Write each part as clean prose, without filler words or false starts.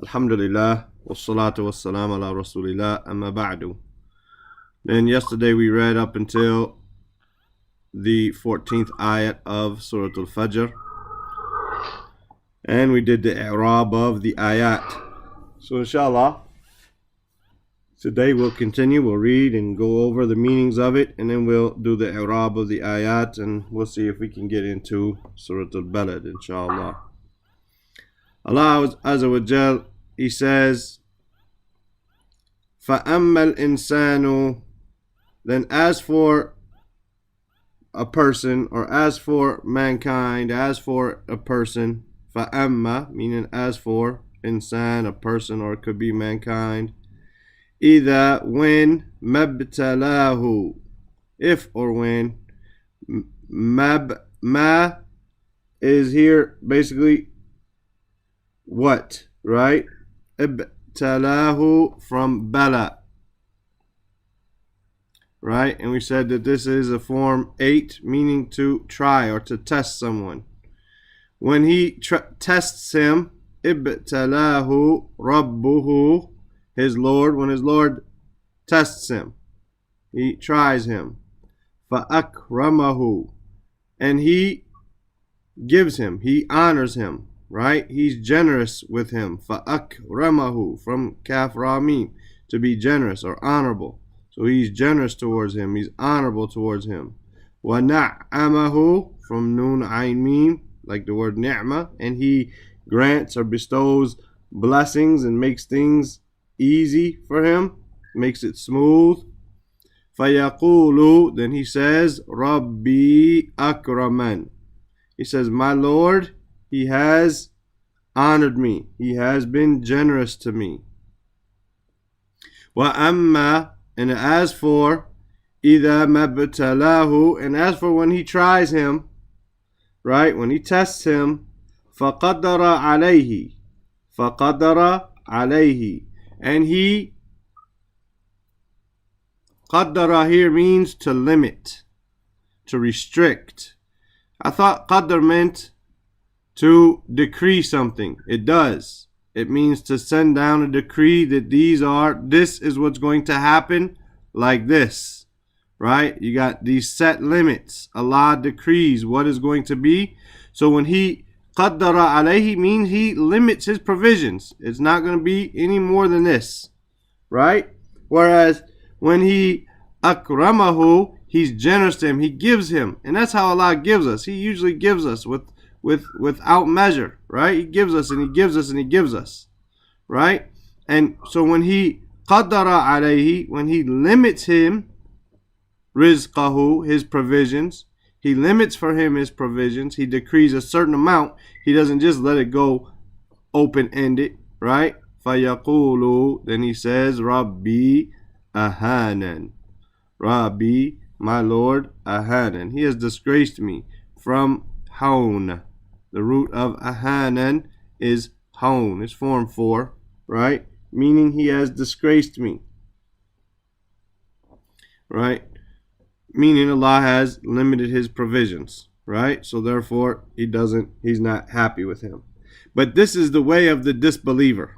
Alhamdulillah, wassalatu wassalam ala rasulillah, amma ba'du. Then yesterday we read up until the 14th ayat of Surah Al-Fajr, and we did the i'rab of the ayat. So inshallah, today we'll continue, we'll read and go over the meanings of it, and then we'll do the i'rab of the ayat, and we'll see if we can get into Surah Al-Balad, inshallah. Allah Azza wa Jal, He says, فَأَمَّا الْإِنسَانُ, then as for a person, or as for mankind, as for a person, فَأَمَّا, meaning as for insan, a person, or it could be mankind, إِذَا, when, مَبْتَلَاهُ, if or when, ma is here basically what, right? Ibtalahu from bala, right? And we said that this is a form 8, meaning to try or to test someone. When he tests him, ibtalahu rabbuhu, his Lord, when his Lord tests him, he tries him, fa'akramahu, and he gives him, he honors him, right? He's generous with him. فَأَكْرَمَهُ, from kaf ra mim, to be generous or honorable. So he's generous towards him. He's honorable towards him. وَنَعَّمَهُ, from nun ayn mim, like the word ni'ma, and he grants or bestows blessings and makes things easy for him, makes it smooth. فَيَقُولُ, then he says, رَبِّي أَكْرَمَنْ, he says, my Lord, He has honored me. He has been generous to me. وَأَمَّا, and as for إِذَا مَبْتَلَاهُ, and as for when he tries him, right, when he tests him, فَقَدَّرَ عَلَيْهِ, فَقَدَّرَ عَلَيْهِ, and he, قَدَّرَ here means to limit, to restrict. I thought qadr meant to decree something. It does. It means to send down a decree that this is what's going to happen, like this, right? You got these set limits. Allah decrees what is going to be. So when he qaddara alayhi, means he limits his provisions. It's not going to be any more than this, right? Whereas when he akramahu, he's generous to him. He gives him, and that's how Allah gives us. He usually gives us without measure, right? He gives us and he gives us and he gives us, right? And so when he qaddara alayhi, when he limits him, rizqahu, his provisions, he limits for him his provisions, he decrees a certain amount, he doesn't just let it go open-ended, right? Fayaqulu, then he says, Rabbi ahanan, Rabbi, my Lord, ahanan, he has disgraced me, from haun. The root of ahanan is haun. It's form 4, right? Meaning he has disgraced me, right? Meaning Allah has limited his provisions, right? So therefore he's not happy with him. But this is the way of the disbeliever.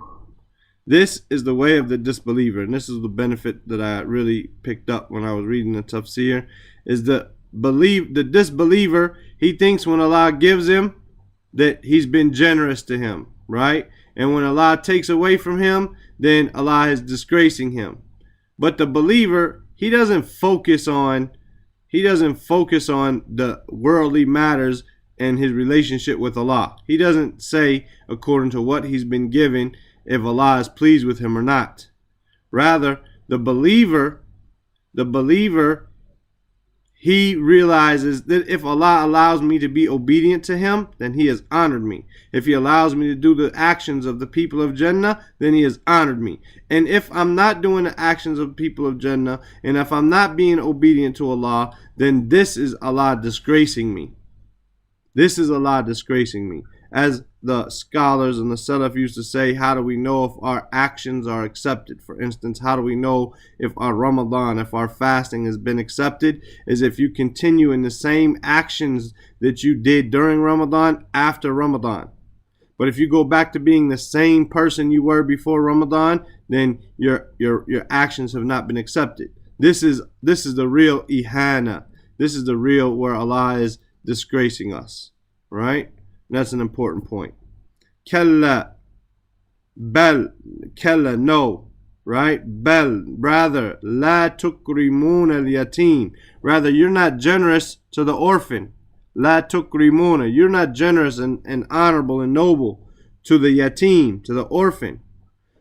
This is the way of the disbeliever, and this is the benefit that I really picked up when I was reading the tafsir, is the disbeliever, he thinks when Allah gives him that he's been generous to him, right? And when Allah takes away from him, then Allah is disgracing him. But the believer, he doesn't focus on the worldly matters and his relationship with Allah. He doesn't say according to what he's been given if Allah is pleased with him or not. Rather, the believer, he realizes that if Allah allows me to be obedient to him, then he has honored me. If he allows me to do the actions of the people of Jannah, then he has honored me. And if I'm not doing the actions of the people of Jannah, and if I'm not being obedient to Allah, then this is Allah disgracing me. This is Allah disgracing me. As the scholars and the Salaf used to say, how do we know if our actions are accepted? For instance, how do we know if our Ramadan, if our fasting has been accepted? Is if you continue in the same actions that you did during Ramadan after Ramadan. But if you go back to being the same person you were before Ramadan, then your actions have not been accepted. This is the real ihana. This is the real where Allah is disgracing us, right? And that's an important point. Kalla, bel, kalla, no, right? Bel, rather, la tukrimuna al-yatim. Rather, you're not generous to the orphan. La tukrimuna, you're not generous and honorable and noble to the yatim, to the orphan.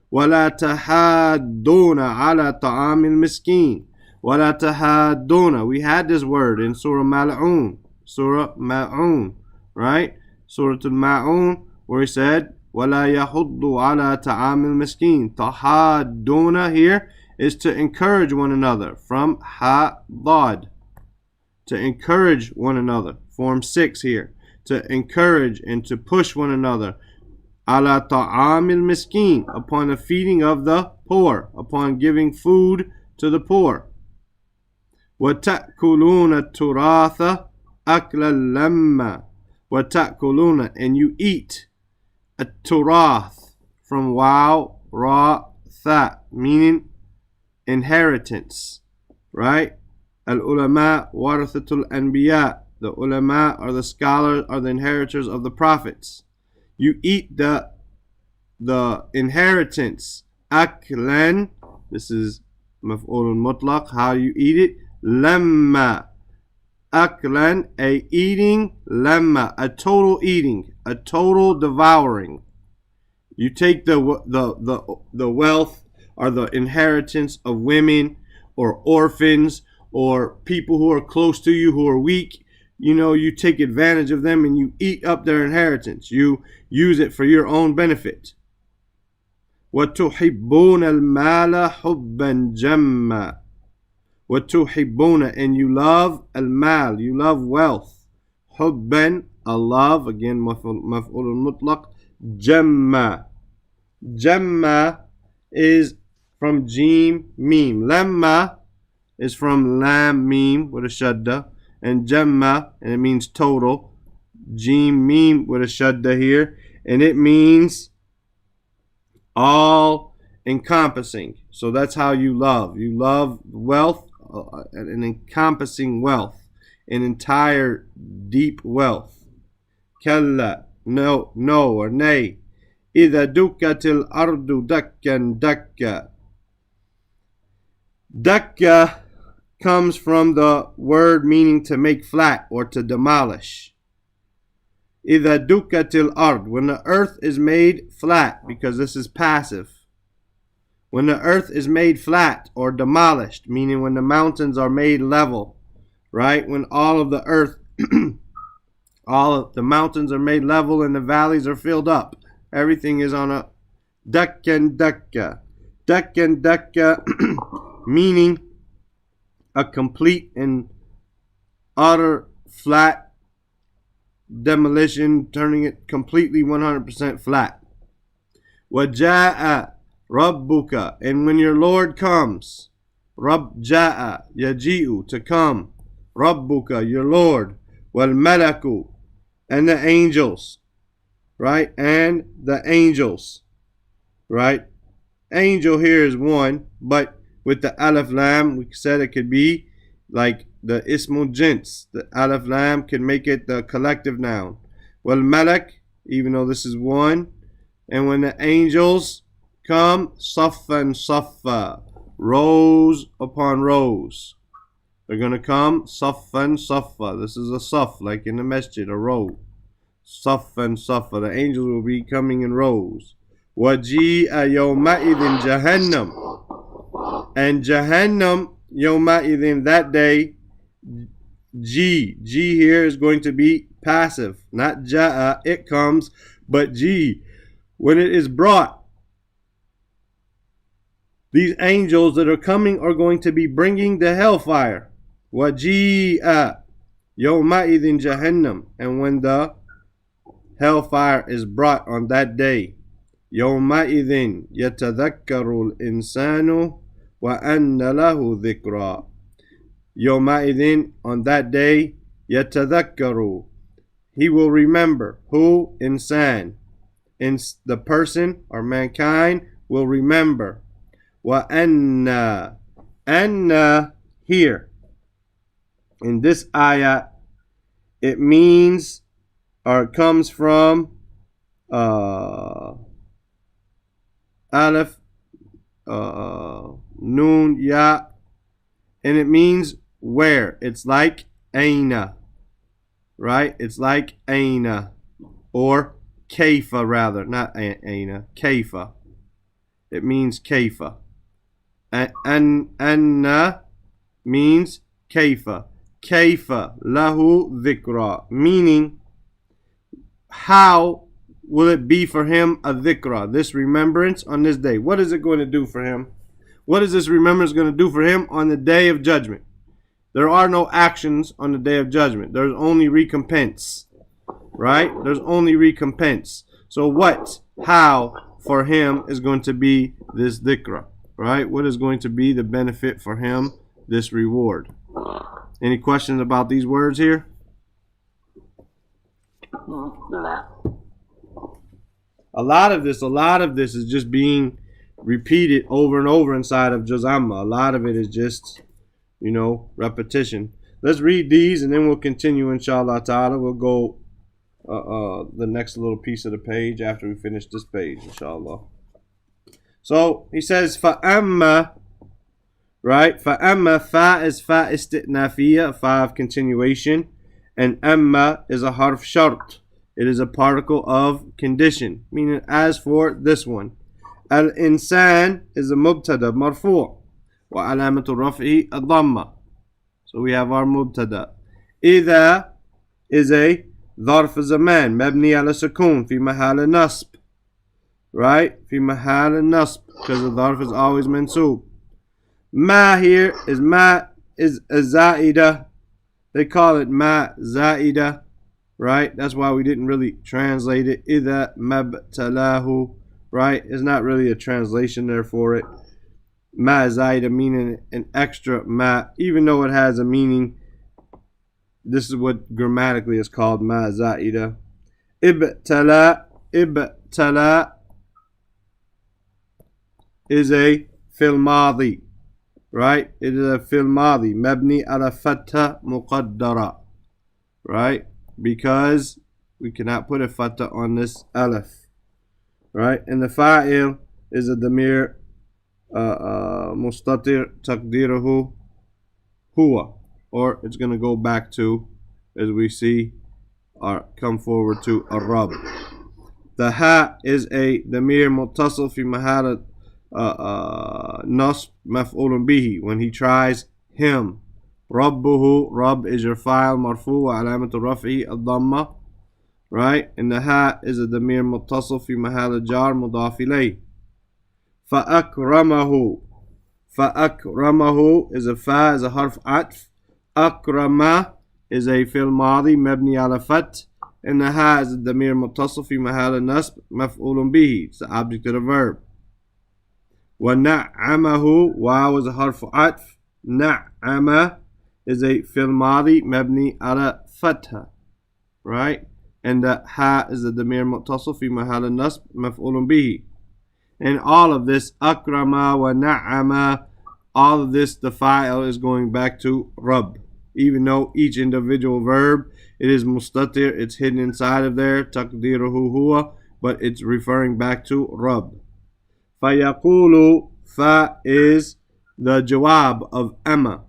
ولا تحاضون على طعام المسكين. ولا تحاضون. We had this word in Surah Mal'un. Surah Ma'un, right? Surah Al-Ma'un, where he said, ولا يحض على طعام المسكين. تحاضون here is to encourage one another, from hadad, to encourage one another. Form 6 here, to encourage and to push one another. Ala ta'amil miskin, upon the feeding of the poor, upon giving food to the poor. وَتَأْكُلُونَ التُّرَاثَ أَكْلًا لَمَّا. وَتَأْكُلُونَ, and you eat a turath, from waw, ra, tha, meaning inheritance, right? Al-ulama warathatul anbiya. The ulama are the scholars, are the inheritors of the prophets. You eat the inheritance. Aklan, this is maf'ulun mutlaq, how you eat it. Lamma, aklan, a eating. Lamma, a total eating, a total devouring. You take the wealth or the inheritance of women or orphans or people who are close to you who are weak. You know, you take advantage of them and you eat up their inheritance. You use it for your own benefit. وَتُحِبُّونَ الْمَالَ حُبًّا جَمًّا. وَتُحِبُّونَ, and you love al-mal, you love wealth. حُبًّا, a love, again maf'ul mutlaq. Jamma. Jamma is from Jim Mim. Lamma is from Lam Mim with a shadda. And Jamma, and it means total. Jim Mim with a shadda here. And it means all encompassing. So that's how you love. You love wealth, an encompassing wealth, an entire deep wealth. Kalla, no, or nay. إذا دكت الأرض دكا دكا. Dakka comes from the word meaning to make flat or to demolish. إذا دكت الأرض, when the earth is made flat, because this is passive. When the earth is made flat or demolished, meaning when the mountains are made level, right? When all of the earth, all of the mountains are made level and the valleys are filled up. Everything is on a dakkan dakka. Dakkan dakka meaning a complete and utter flat demolition, turning it completely 100% flat. وَجَاءَ رَبُّكَ, and when your Lord comes. Rabb ja'a, yaji'u, to come. Rabbuka, your Lord. وَالْمَلَكُ, and the angels. Right? And the angels. Right? Angel here is one, but with the alif lam, we said it could be like the ismul jins. The alif lam can make it the collective noun. Well, malak, even though this is one. And when the angels come, saffan saffa, rows upon rows. They're going to come, saffan saffa. This is a saf, like in the masjid, a row. Saffan saffa. The angels will be coming in rows. وَجِيءَ يَوْمَئِذٍ جَهَنَّمْ, and Jahannam, yawma'idhin, that day, G here is going to be passive, not ja'a, it comes, but G, when it is brought, these angels that are coming are going to be bringing the hellfire. وَجِيءَ يَوْمَئِذٍ جَهَنَّمْ, and when the hellfire is brought on that day, يَوْمَئِذٍ يَتَذَكَّرُ الْإِنسَانُ وَأَنَّ لَهُ ذِكْرًا. يَوْمَئِذٍ, on that day, يَتَذَكَّرُ, he will remember. Who? Insan. and the person or mankind will remember. وَأَنَّا أَنَّا here in this ayah, it means or it comes from Aleph, Noon, Ya, and it means where. It's like Aina, right? It's like Aina, or Kaifa rather, not Aina, Kaifa. It means Kaifa. Anna means Kaifa. Kaifa lahu dhikra, meaning how will it be for him a dhikra, this remembrance on this day? What is it going to do for him? What is this remembrance going to do for him on the day of judgment? There are no actions on the day of judgment. There's only recompense, right? There's only recompense. So what, how for him is going to be this dhikra, right? What is going to be the benefit for him, this reward? Any questions about these words here? A lot of this is just being repeated over and over inside of Juz Amma. A lot of it is just, repetition. Let's read these and then we'll continue, inshallah ta'ala. We'll go the next little piece of the page after we finish this page, inshallah. So he says, فَأَمَّا, right? فَأَمَّا, fa is fa istitnafiya, fa of continuation, and amma is a harf shart. It is a particle of condition, meaning as for this one. Al-insan is a mubtada marfu' wa alamatu raf'i ad-dhamma. So we have our mubtada. إذا is a ظرف زمان مبني على سكون في محل نصب, right? في محل نصب, because the ظرف is always mansub. Ma here is a zaida. They call it ma zaida, right? That's why we didn't really translate it. إذا مبتلاه, right? It's not really a translation there for it. Ma zaida meaning an extra ma, even though it has a meaning. This is what grammatically is called ma zaida. Ibtala is a fil madi, right? It is a fil madi mabni ala fatha muqaddara, right? Because we cannot put a fatha on this alif, right? And the fa'il is a damir mustatir taqdiruhu huwa, or it's going to go back to, as we see, or come forward to ar-rab. The ha is a damir muttasil fi mahal nasb maf'ulun bihi, when he tries him. Rabbuhu, Rabb is your file, marfu wa alamatu raf'i ad-dhamma, right? And the ha is a damir muttasil fi mahal jar mudaf ilayh. Fa'akramahu is a fa, is a harf atf. Akrama is a fil madi mabni ala fat, and the ha is a damir muttasil fi mahal nasb maf'ulun bihi. It's the object of the verb. Wa na'amahu, waw is a harf atf. Na'ama is a fil madi mabni ala fatha, right? And the ha is a damir muttasil fi mahal nasb maf'ulun bihi. And all of this, akrama wa na'ama, all of this, the fa'il is going back to Rabb. Even though each individual verb, it is mustatir, it's hidden inside of there, taqdiruhu huwa, but it's referring back to Rabb. Fayaqulu, fa is the jawab of amma,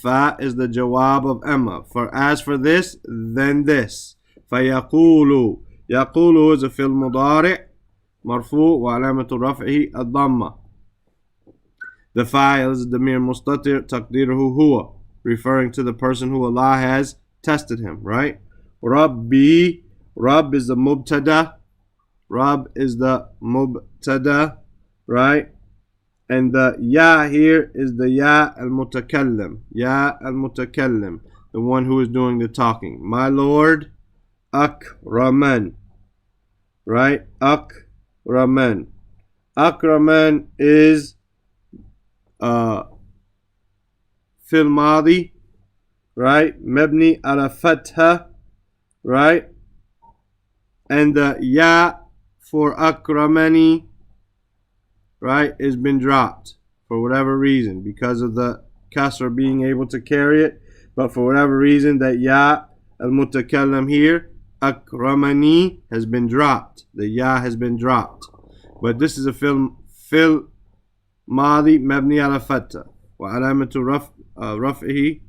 Fa is the jawab of amma. For as for this, then this. Fayaqulu, yaqulu is a fil mudari', مرفوع وعلامة رفعه الضمة. The fa'il is damir mustatir taqdiruhu huwa, referring to the person who Allah has tested him, right? Rabbi, Rabb is the mubtada. Rabb is the mubtada, right? And the ya here is the ya al-mutakallim. Ya al-mutakallim, the one who is doing the talking. My Lord, akraman, right? Akraman. Akraman is fil madi, right? Mabni ala fatha, right? And the ya for akramani, right, has been dropped for whatever reason, because of the kasra being able to carry it. But for whatever reason, that ya al-mutakallam here, akramani, has been dropped. The ya has been dropped. But this is a fil madi mabni ala fatta. Wa alamatu raf'ihi.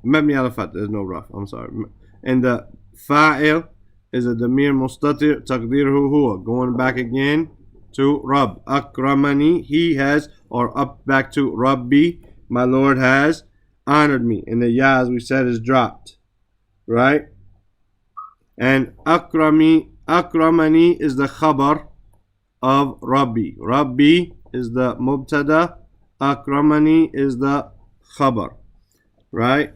Mabni ala fatta. There's no raf. I'm sorry. And the fa'il is a damir mustatir taqdirhu huwa. Going back again to Rabb. Akramani, he has, or up back to Rabbi, my Lord has honored me. And the ya, as we said, is dropped. Right? And akramani is the khabar of Rabbi. Rabbi is the mubtada. Akramani is the khabar. Right?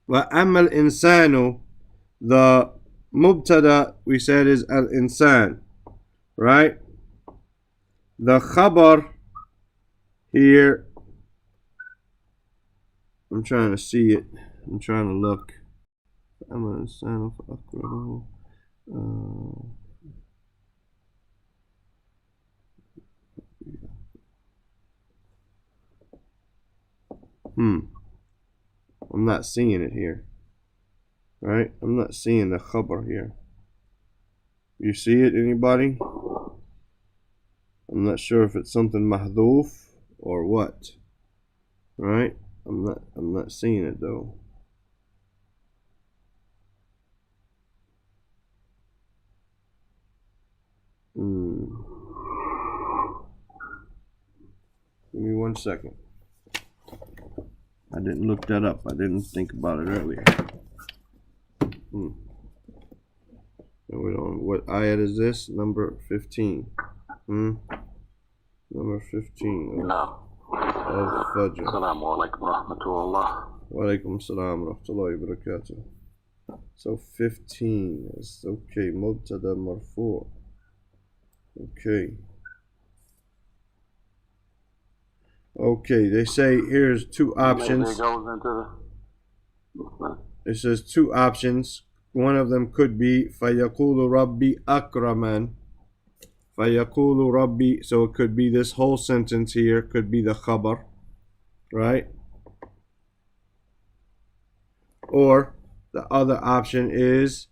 Wa amal insanu, the mubtada we said is al insan. Right? The khabar here, I'm trying to see it. I'm trying to look. Amal insanu fa akramahu. I'm not seeing it here. Right? I'm not seeing the khabar here. You see it, anybody? I'm not sure if it's something mahdoof or what. Right? I'm not seeing it though. Give me 1 second. I didn't look that up. I didn't think about it earlier. And we don't. What ayat is this? Number 15. Number 15. No. Al-Fajr. Assalamu alaikum wa rahmatullah. Wa alaikum assalam wa rahmatullahi wa barakatuh. So 15 is okay. Mubtada marfu'. Okay. Okay, they say here's two options. It says two options. One of them could be فَيَقُولُ رَبِّي أَكْرَمًا. فَيَقُولُ رَبِّي. So it could be this whole sentence here. Could be the khabar. Right? Or the other option is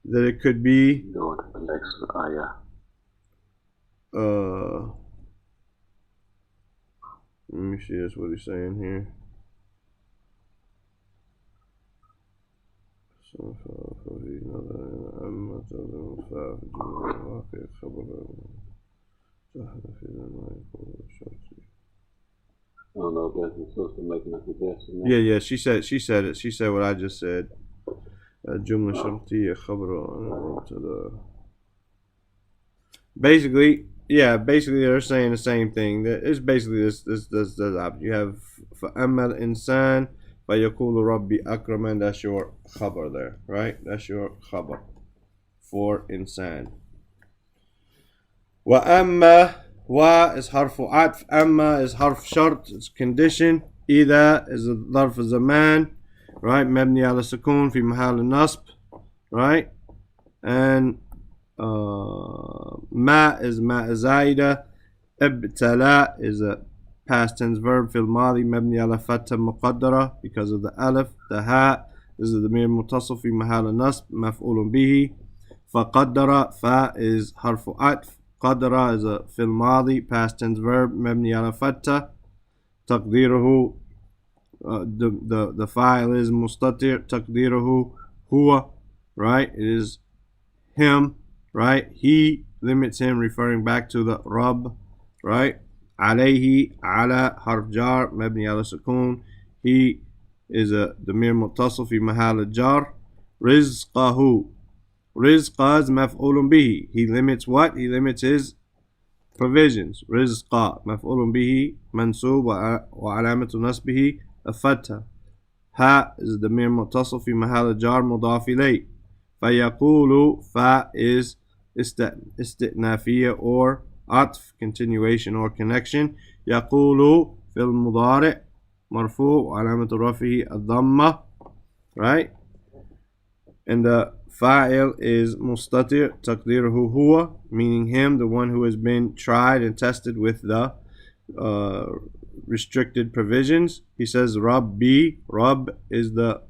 that it could be let me see that's what he's saying here. Yeah, she said it. She said what I just said. جملة شرطية خبر to the. Basically, they're saying the same thing. It's basically this option. You have فَأَمَّا الْإِنسَانِ فَيَقُولُ رَبِّي أَكْرَمًا. That's your khabar there, right? That's your khabar for insan. وَأَمَّا wa is harfu atf, amma is harf shart, it's condition, إذا is a ظرف zaman, right? مبني على السكون في محل النصب, right? And ما is ما زايدة. ابتلى is a past tense verb في الماضي مبني على فتحة مقدرة because of the alif. The ha is the ضمير متصل في محل النصب مفعول به. فقدر fa is حرف عطف. قدر is a في الماضي past tense verb مبني على فتحة. تقديره the file is مستتر. تقديره هو, right? It is him, right? He limits him, referring back to the Rabb, right? عليه على حرف جار مبني على سكون. He is a ضمير متصل في محل الجار. رزقه, رزق is مفعول به. He limits what? He limits his provisions. رزق مفعول به منصوب وعلامة نصبه الفتحة. ها is ضمير متصل في محل الجار مضاف إليه. فيقول fa is استئنافية or عطف, continuation or connection. يقول في المضارع مرفوع وعلامة رفعه الضمة, right? And the Fa'il is mustatir, taqdiruhu huwa, meaning him, the one who has been tried and tested with the restricted provisions. He says Rabbi. Rabb is the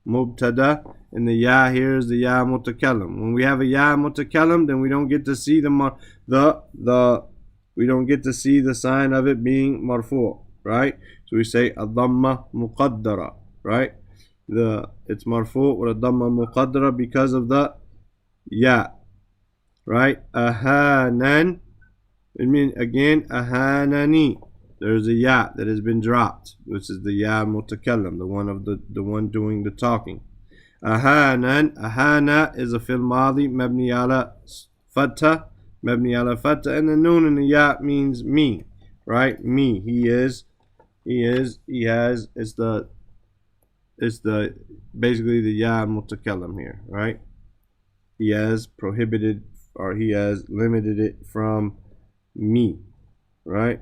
mubtada, and the ya here is the ya mutakallim. When we have a ya mutakallim, then we don't get to see we don't get to see the sign of it being marfu', right? So we say ad-damma muqaddara, right? It's marfu' with a damma muqaddara because of the ya, right? Ahanan, it means again ahanani. There's a ya that has been dropped, which is the ya mutakallim, the one doing the talking. Ahanan, ahana is a fil madi mabni ala fatha, and the noon and the ya means me, right? Me, he has, it's the basically the ya mutakallim here, right? He has prohibited, or he has limited it from me, right?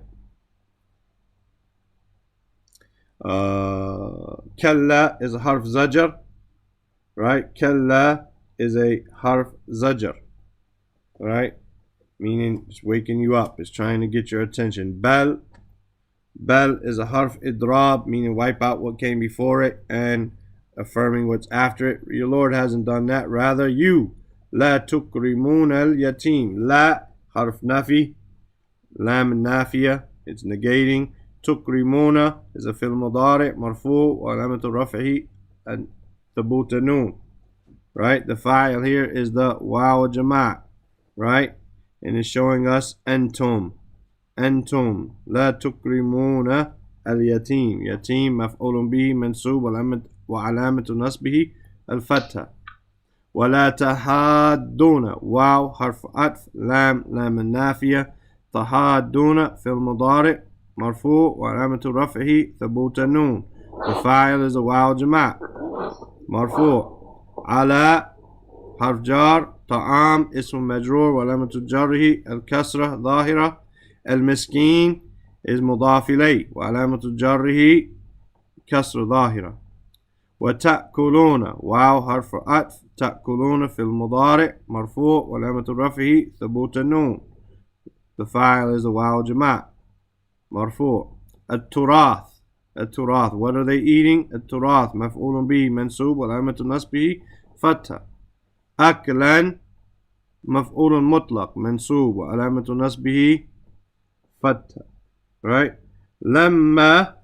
Kalla is a harf zajar, right? Kalla is a harf zajar, right? Meaning it's waking you up, it's trying to get your attention. Bal is a harf idrab, meaning wipe out what came before it and affirming what's after it. Your Lord hasn't done that. Rather, you. La tukrimun al yatim. La harf nafi, lam nafiya, it's negating. Tukrimuna is a fil mudari marfu wa alamatu raf'ihi and thabut noon, right? The fa'il here is the waw jama', right? And it's showing us antum. أنتم لا تكرمون اليتيم. يتيم مفعول به منصوب وعلامة نصبه الفتحة. ولا تحادون واو حرف عطف لام النافية. تحادون في المضارع مرفوع وعلامة رفعه ثبوت النون. The fa'il is a واو جماع مرفوع. على حرف جار. طعام اسم مجرور وعلامة جره الكسرة ظاهرة. المسكين is مضاف إليه وعلامة جره كسر ظاهرة. وتأكلون واو حرف عطف تأكلون في المضارع مرفوع وعلامة رفعه ثبوت النون. The fa'il is a واو جماع مرفوع. التراث what are they eating? التراث مفعول به منصوب وعلامة نصبه فتحة. أكلا مفعول مطلق منصوب وعلامة نصبه فتح, right? Lamma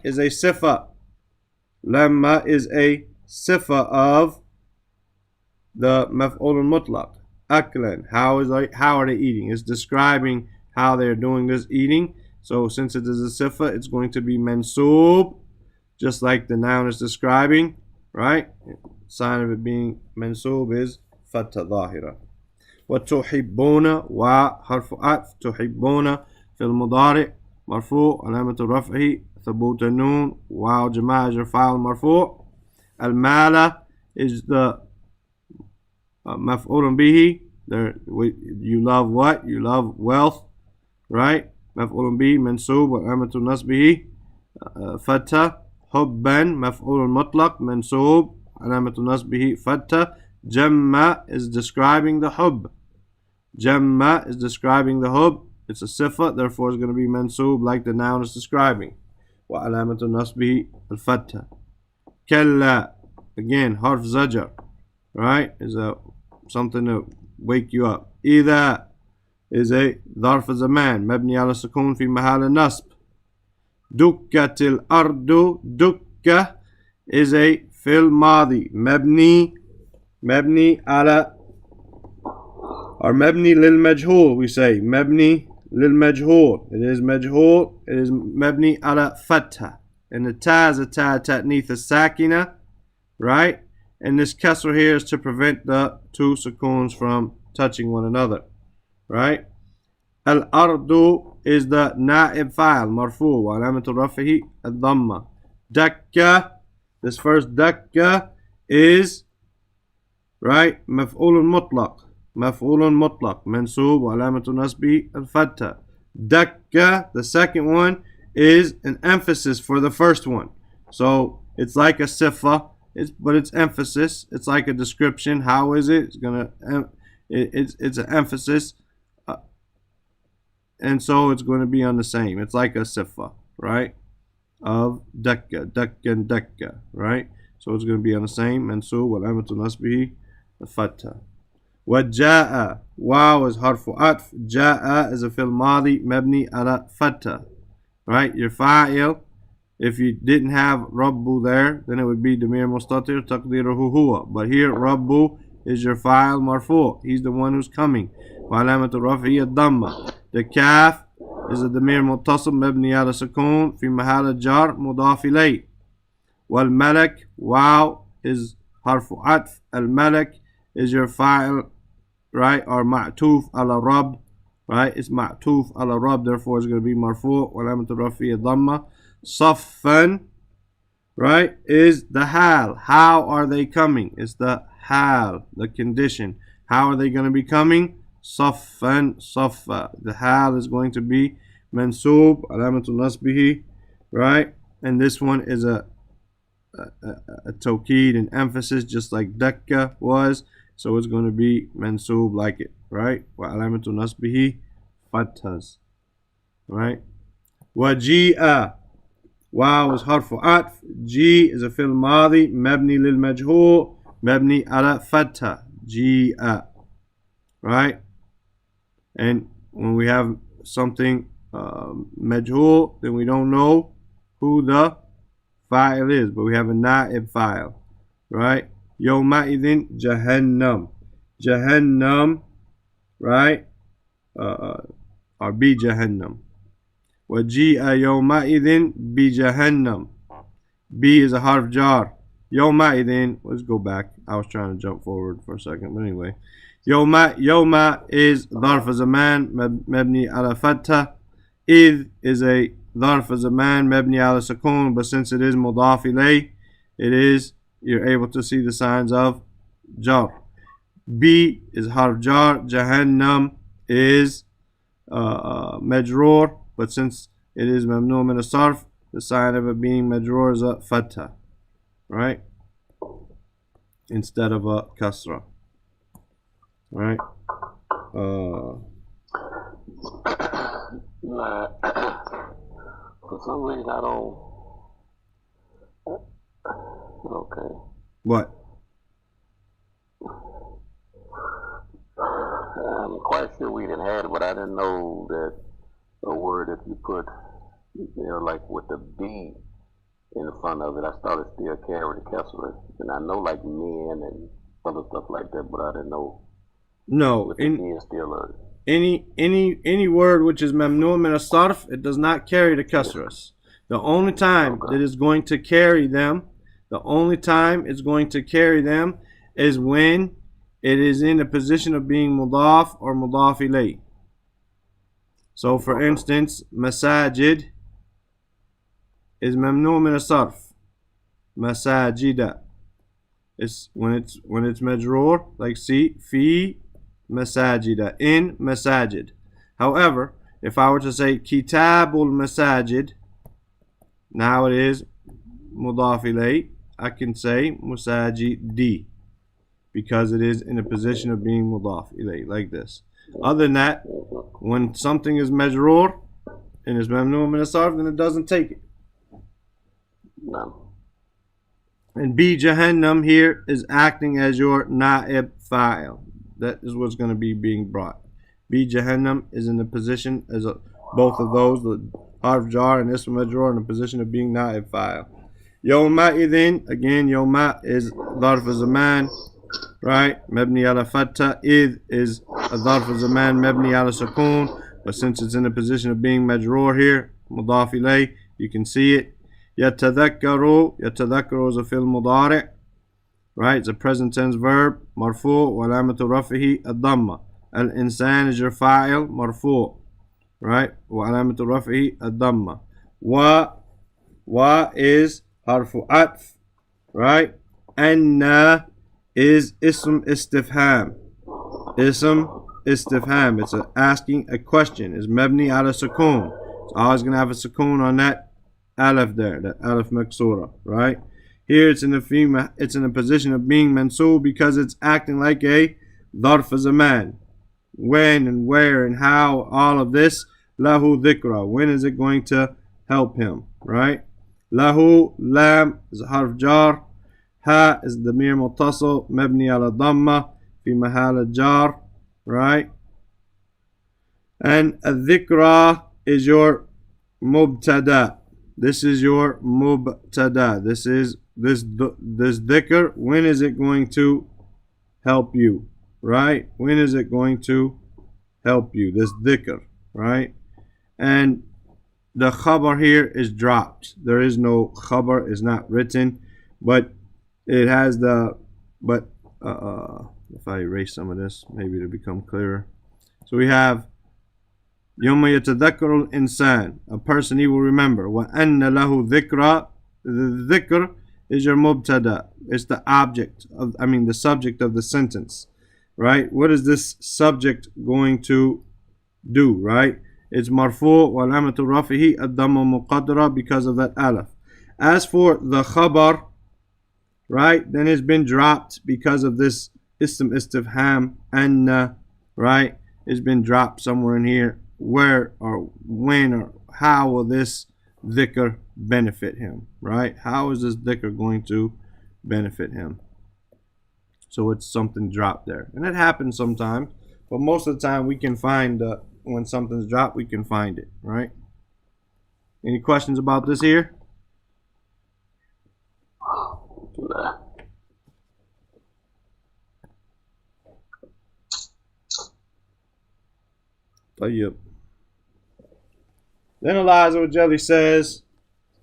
is a sifa. Lamma is a sifa of the maf'ul mutlaq. Aklan, how are they eating? It's describing how they're doing this eating. So since it is a sifa, it's going to be mansub, just like the noun is describing, right? Sign of it being mansub is fatha dhahira. وتحبون وحرف عطف تحبون في المضارع مرفوع علامة رفعه ثبوت النون واو جماعة فاعل مرفوع. المال is the مفعول به. You love what? You love wealth, right? مفعول به منصوب وعلامة نصبه فتح. حبا مفعول مطلق منصوب علامة نصبه فتح. Jamma is describing the hub. Jamma is describing the hub. It's a sifa, therefore it's going to be mansub like the noun is describing. Wa alamatu nasbihi al-fatha. Kalla, again, harf zajar, right? Is something to wake you up. Idha is a dharf zaman, mabni ala sukun fi mahal nasb. Dukkatil ardu, dukka is a fil madi, mabni على or mabni lil majhul, we say mabni lil majhul. It is majhul, it is mabni ala fatha, and the ta is a ta ta'nith sakina, right? And this kasr here is to prevent the two sukoons from touching one another, right? Al ardu is the na'ib fa'il marfu wa alamatu rafihi ad-dhamma. Dakka, this first dakka is, right, مفعول مطلق منصوب وعلامة نصبه الفتحة. دكة, the second one, is an emphasis for the first one. So it's like a sifa, but it's emphasis. It's like a description. How is it? It's an emphasis, and so it's going to be on the same. It's like a sifa, right? Of dakka, and dakka, right? So it's going to be on the same. Mansub wal amatu nasbihi fatha. وجاء واو is harfu atf. جاء is a fil madi mabni ala fatha, right? Your fa'il, if you didn't have rabbu there, then it would be damir mustatir taqdiruhu huwa. But here rabbu is your fa'il marfu. He's the one who's coming. وعلامة رفعه الضمة. The kaf is a damir muttasil mabni ala sukun fi mahal jar mudaf ilayh. والملك واو is harfu atf. الملك is your fa'il, right? Or ma'tuf ala rab, right? It's ma'tuf ala rab, therefore it's going to be marfu. وعلامة رفعه الضمة. Saffan, right, is the hal. How are they coming? It's the hal, the condition. How are they going to be coming? Saffan, saffa. The hal is going to be mansub, alamatul nasbihi, right? And this one is a tawkid and emphasis, just like dakka was. So it's going to be mansub like it, right? Wa alamatul nasbihi fathas, right? Waji'a. واو is harfu atf. G is a fil madi mabni lil majhul mabni ala fatha. Ji'a, right? And when we have something majhul, then we don't know who the fa'il is, but we have a na'ib fa'il, right? Yawma'idhin jahannam. Jahannam, right? Or be jahannam. وَجِيءَ يَوْمَئِذٍ بِجَهَنَّمْ. B is a harf jar. يَوْمَئِذٍ, let's go back. I was trying to jump forward for a second, but anyway. يَوْمَ is ظرف زمان مبني على فتح. إذ is a ظرف زمان مبني على سكون, but since it is مضاف إليه, you're able to see the signs of jar. B is harf jar. Jahannam is majroor, but since it is mamnu min as-sarf, the sign of it being majroor is a fatha, right? Instead of a kasra, right? For some reason I don't. Okay. What? I'm quite sure we didn't have it, but I didn't know that a word if you put, like with the B in front of it, I started still carrying the Kessler. And I know like men and other stuff like that, but I didn't know. No, any word which is mamnu min as-sarf, it does not carry the kasras. The only time that is going to carry them, is when it is in a position of being mudaf or mudaf ilayh. So for instance, masajid is mamnu min as-sarf. Masajida. It's when it's majroor, like see, fi masajida, in masajid. However, if I were to say kitabul masajid, now it is mudaf ilayh, I can say musajidi, because it is in a position of being mudaf ilayh, like this. Other than that, when something is majroor and is mamnu min as-sarf, then it doesn't take it. No. And B jahannam here is acting as your na'ib fa'il. That is what's going to be being brought. B jahannam is in the position as both of those, the harf jar and ism majroor, in the position of being na'ib fa'il. Yawma'idhin, again, yawma is dharf zaman, right? Mabni ala fatha. Id is a dharf zaman mabni ala sukun, but since it's in the position of being majroor here, mudaf ilayh, you can see it. Yatadhakkaru is a fil mudari', right? It's a present tense verb, marfu' wa alamatu rafihi ad-damma. Al-insan is your fa'il, marfu', right? Wa alamatu rafihi ad-damma. Wa is harfu atf, right? Anna is ism istifham. Ism istifham. It's asking a question. It's mabni ala sukun. It's always going to have a sukun on that alif there, that alif maksura, right? Here it's in a position of being mansub because it's acting like a dharf zaman. When and where and how, all of this. Lahu dhikra. When is it going to help him? Right? Lahu, lam is harf jar. Ha is damir muttasil mabni ala dhamma fi mahal jar. Right? And dhikra is your mubtada. This is your mubtada. This dhikr. When is it going to help you? Right? When is it going to help you? This dhikr. Right? And the khabar here is dropped. There is no khabar. It's not written, but it has the. But if I erase some of this, maybe it'll become clearer. So we have يوم يتذكر الإنسان. A person he will remember. وأن له ذكرى. The dhikr is your mubtada. It's the object of. The subject of the sentence. Right? What is this subject going to do? Right? It's marfu wa alamatu rafihi ad-damma muqaddara because of that alif. As for the khabar, right, then it's been dropped because of this ism istifham anna, right? It's been dropped somewhere in here. Where or when or how will this dhikr benefit him, right? How is this dhikr going to benefit him? So it's something dropped there. And it happens sometimes, but most of the time we can find when something's dropped, we can find it, right? Any questions about this here? طيب. Then Allah Azza wa Jalla says,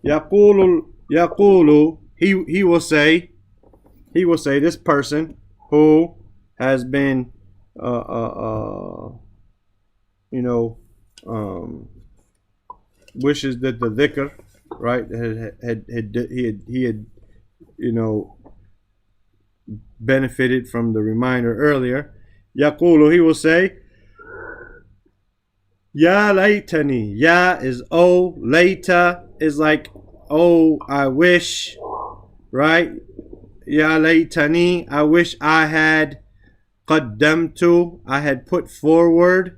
يقول, he will say, this person who has been wishes that the dhikr, right, he had benefited from the reminder earlier. Yaqulu, he will say, Ya laytani. Ya is oh, layta is like oh, I wish, right? Ya laytani, I wish I had qaddamtu, I had put forward.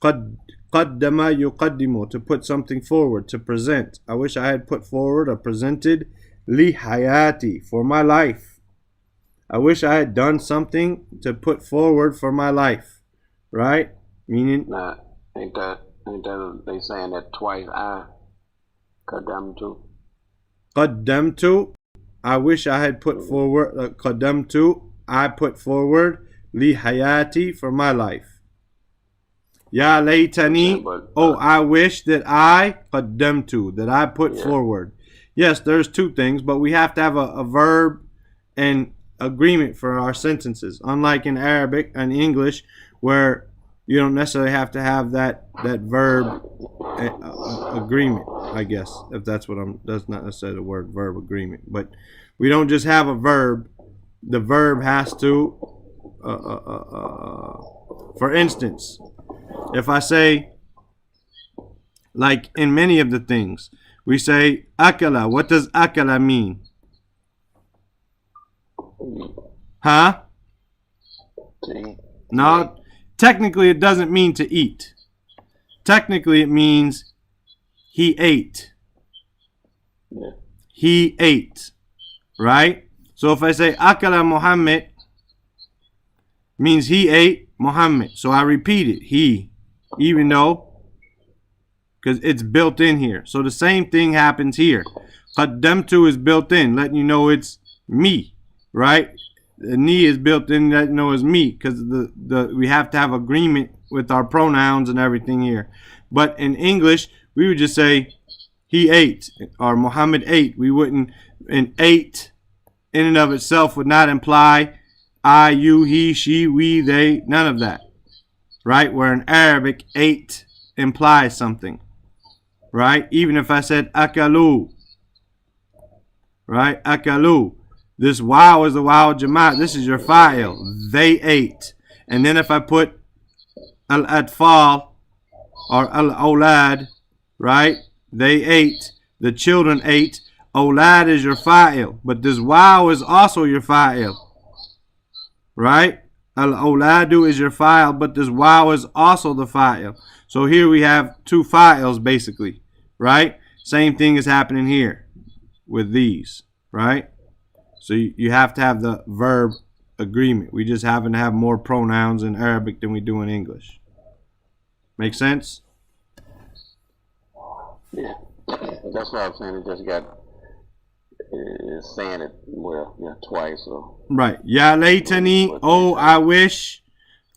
Qaddama yuqaddimu, to put something forward, to present. I wish I had put forward or presented li hayati, for my life. I wish I had done something to put forward for my life, right? Meaning, nah, ain't that they saying that twice? I qaddamtu, I wish I had put forward. Qaddamtu, I put forward li hayati, for my life. Ya laytani, oh, I wish that I qaddamtu, that I put forward. Yes, there's two things, but we have to have a verb and agreement for our sentences. Unlike in Arabic and English, where you don't necessarily have to have that verb agreement, I guess, if that's not necessarily the word verb agreement. But we don't just have a verb. The verb has to, for instance, if I say, like in many of the things, we say akala. What does akala mean? Huh? No, technically it doesn't mean to eat. Technically it means he ate. He ate. Right? So if I say akala Muhammad, means he ate Muhammad. So I repeat it, he, even though, because it's built in here. So the same thing happens here. Qaddamtu is built in, letting you know it's me, right? The ni is built in, letting you know it's me, because we have to have agreement with our pronouns and everything here. But in English, we would just say he ate or Muhammad ate. We wouldn't, and ate in and of itself would not imply I, you, he, she, we, they, none of that, right? Where in Arabic, ate implies something, right? Even if I said akalu, right? Akalu. This wow is the wow jama'at. This is your fa'il. They ate. And then if I put al-atfal or al-awlad, right? They ate. The children ate. Al-Awlad is your fa'il, but this wow is also your fa'il. Right? Al-Awladu is your fa'il, but this wow is also the fa'il. So here we have two fa'ils basically. Right? Same thing is happening here with these. Right? So you have to have the verb agreement. We just happen to have more pronouns in Arabic than we do in English. Make sense? Yeah. That's what I'm saying. It just got saying it twice. So. Right. Ya laytani, oh I wish.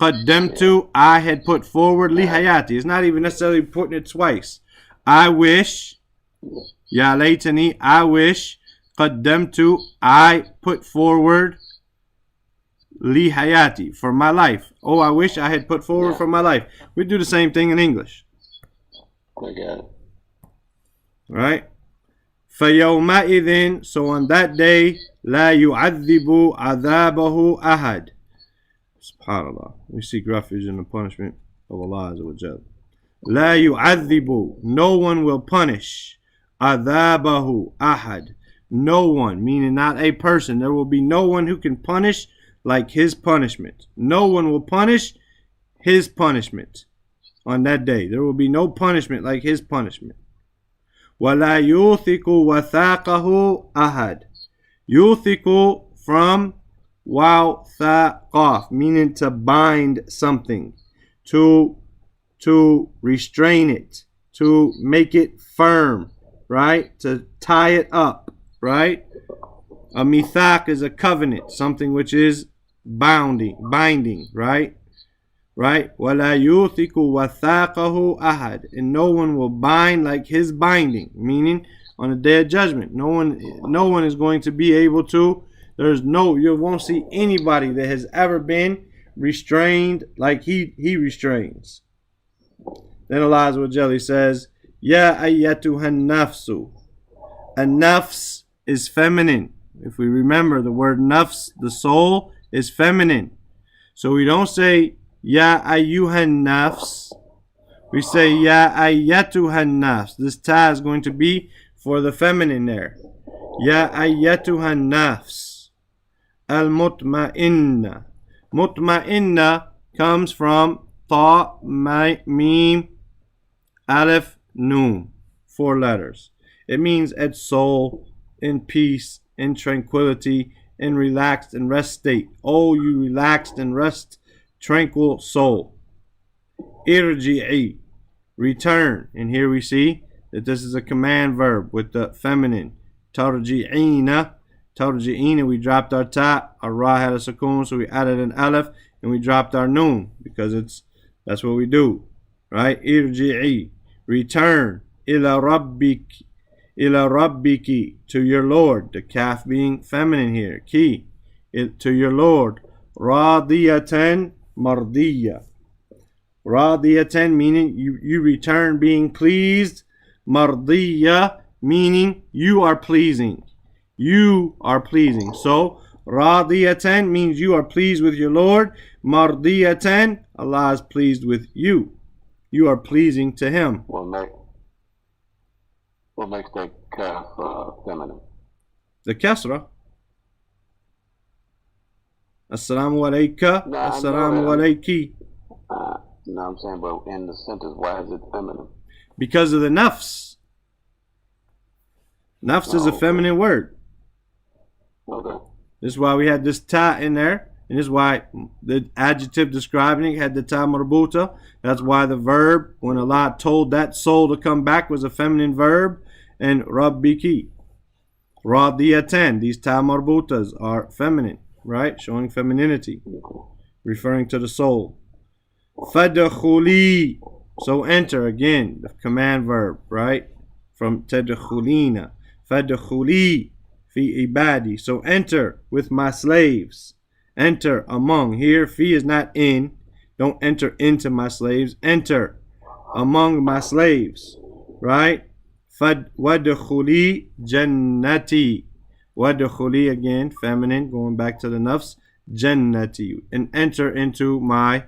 Qaddamtu, I had put forward li hayati. It's not even necessarily putting it twice. I wish. Ya laytani, I wish. Qaddamtu, I put forward li hayati, for my life. Oh, I wish I had put forward for my life. We do the same thing in English. I got it. Right? فَيَوْمَئِذٍ, so on that day, لَا يُعَذِّبُ عَذَابَهُ أَحَدٍ. SubhanAllah. We seek refuge in the punishment of Allah Azza wa Jal. لَا يُعَذِّبُ, no one will punish. عَذَابَهُ أَحَدٍ, no one, meaning not a person. There will be no one who can punish like his punishment. No one will punish his punishment on that day. There will be no punishment like his punishment. وَلَا يُوثِقُ وَثَاقَهُ أَحَدٍ. يُوثِقُ from waw tha qaf, meaning to bind something, to restrain it, to make it firm, right? To tie it up, right? A mithaq is a covenant, something which is binding, right? Right? وَلَا يُوثِقُ وَثَاقَهُ أَحَدٍ. And no one will bind like his binding, meaning on the day of judgment. No one is going to be able to. You won't see anybody that has ever been restrained like he restrains. Then Allah Azza wa Jalla says, Ya ayyatuhan nafsu. A nafs is feminine. If we remember, the word nafs, the soul, is feminine. So we don't say Ya ayyuhan nafs. We say Ya ayyatuhan nafs. This ta is going to be for the feminine there. Ya ayyatuhan nafs. Al-mutma'inna. Mutma'inna comes from ta, mim, alif, noon. 4 letters. It means at soul, in peace, in tranquility, in relaxed and rest state. Oh, you relaxed and rest, tranquil soul. Irji'i, return. And here we see that this is a command verb with the feminine. Tarji'ina. Tarji'ina, we dropped our ta. Our ra had a sukoon, so we added an alif. And we dropped our noon because that's what we do. Right? Irji'i, return. Ila rabbiki, to your Lord. The kaf being feminine here. Ki, to your Lord. Radiyatan mardiya. Radiyatan meaning you return being pleased. Mardiya meaning you are pleasing. You are pleasing. So radiyatan means you are pleased with your Lord. Mardiyatan, Allah is pleased with you. You are pleasing to Him. What makes that kaf feminine? The kasra. Assalamu alayka. Assalamu alayki. No, I'm saying, but in the sentence, why is it feminine? Because of the nafs. Nafs is a feminine word. Okay. This is why we had this ta in there. And this is why the adjective describing it had the ta marbuta. That's why the verb, when Allah told that soul to come back, was a feminine verb. And rabbiki. Radiyatan. These ta marbutas are feminine, right? Showing femininity. Referring to the soul. Fadakhuli. So enter again, the command verb, right? From tadkhulina. Fadakhuli fi ibadi. So enter with my slaves. Enter among. Here, fi is not in. Don't enter into my slaves. Enter among my slaves, right? Wadakhuli jannati. Wadakhuli again, feminine, going back to the nafs. Jannati. And enter into my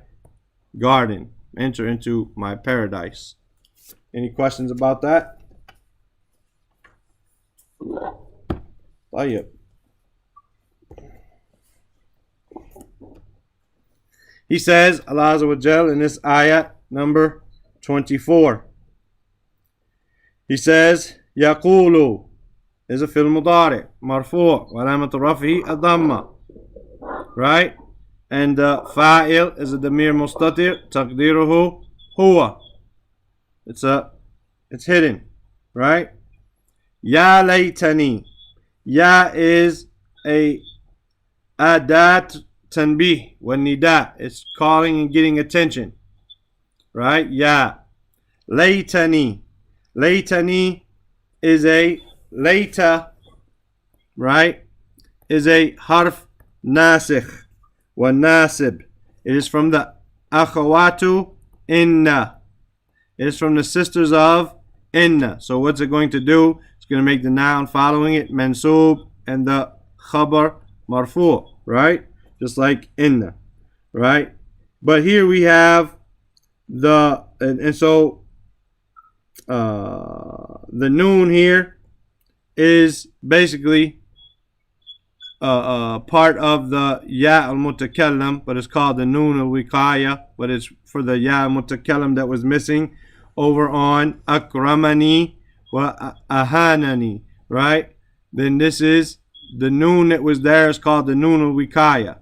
garden. Enter into my paradise. Any questions about that? Yeah. طيب. He says, Allah Azza wa Jal, in this ayat number 24. He says, يقول is a fi'l mudari, marfu' وعلامة رفعه الضمة. Right? And fa'il is a damir mustatir, taqdiruhu huwa. It's hidden. Right? Ya laytani. Ya is a adat tanbih wa nida. It's calling and getting attention. Right? Ya. Laytani. Laytani is a layta, right? Is a harf nasikh wa nasib. It is from the akhawatu inna. It is from the sisters of inna. So what's it going to do? It's going to make the noun following it mansub and the khabar marfu', right? Just like inna, right? But here we have the, and so the noon here is basically part of the ya al-mutakallam, but it's called the noon al-wiqaya, but it's for the ya al-mutakallam that was missing over on akramani wa ahanani, right? Then this is the noon that was there is called the noon al-wiqaya.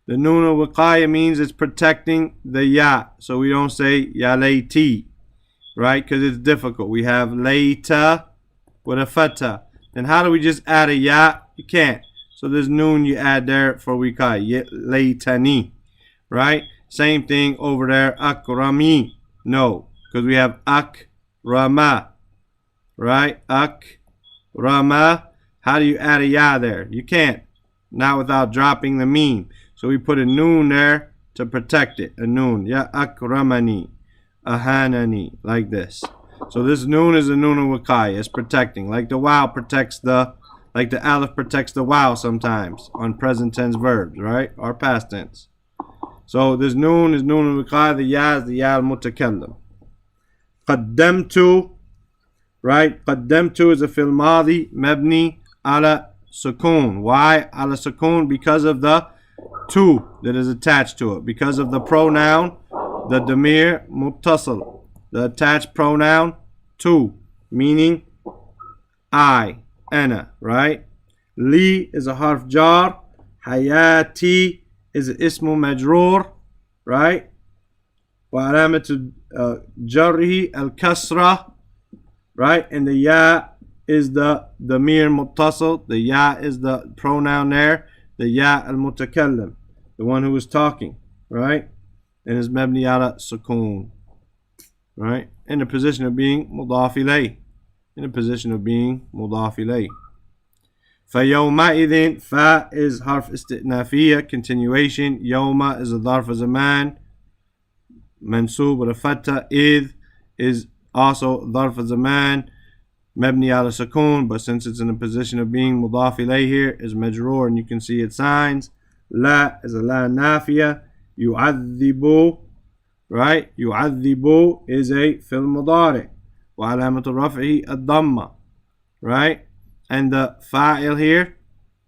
The noon al-wiqaya means it's protecting the ya, so we don't say ya layti, right? Because it's difficult. We have layta with a fatha. Then how do we just add a ya? You can't. So there's noon you add there for wiqaya, laytani, right? Same thing over there, akrami. No, because we have akrama, right? Akrama. How do you add a ya there? You can't. Not without dropping the meme. So we put a noon there to protect it. A noon. Ya akramani. Ahanani. Like this. So this noon is a noon of wiqaya. It's protecting. Like the wow protects the, like the aleph protects the wow sometimes on present tense verbs, right? Or past tense. So this noon is noon of wiqaya. The ya is the ya al-mutakallam. Qaddamtu, right? Qaddamtu is a fil madi mabni ala sukun. Why ala sukun? Because of the tu that is attached to it. Because of the pronoun, the damir muttasal, the attached pronoun tu, meaning I, ana, right? Li is a harf jar. Hayati is an ismu majroor, right? Wa alamatu jarrihi al-kasra, right? And the ya is the damir muttasal. The ya is the pronoun there. The ya al-mutakallim, the one who is talking, right? And is mabni ala sukun, right? In the position of being mudaf ilayh. In the position of being mudaf ilayh. فَيَوْمَئِذٍ fa is harf isti'nafiyya, continuation. Yawma is a dharf of zaman, mansub with a fatha. Idh is also dharf of zaman, mabni ala sukun, but since it's in a position of being mudaf ilayh here, is majroor, and you can see its signs. La is a la nafiya. Yu'adhibu, right? Yu'adhibu is a fil mudari. Wa alamatu raf'ihi ad-damma, right? And the fa'il here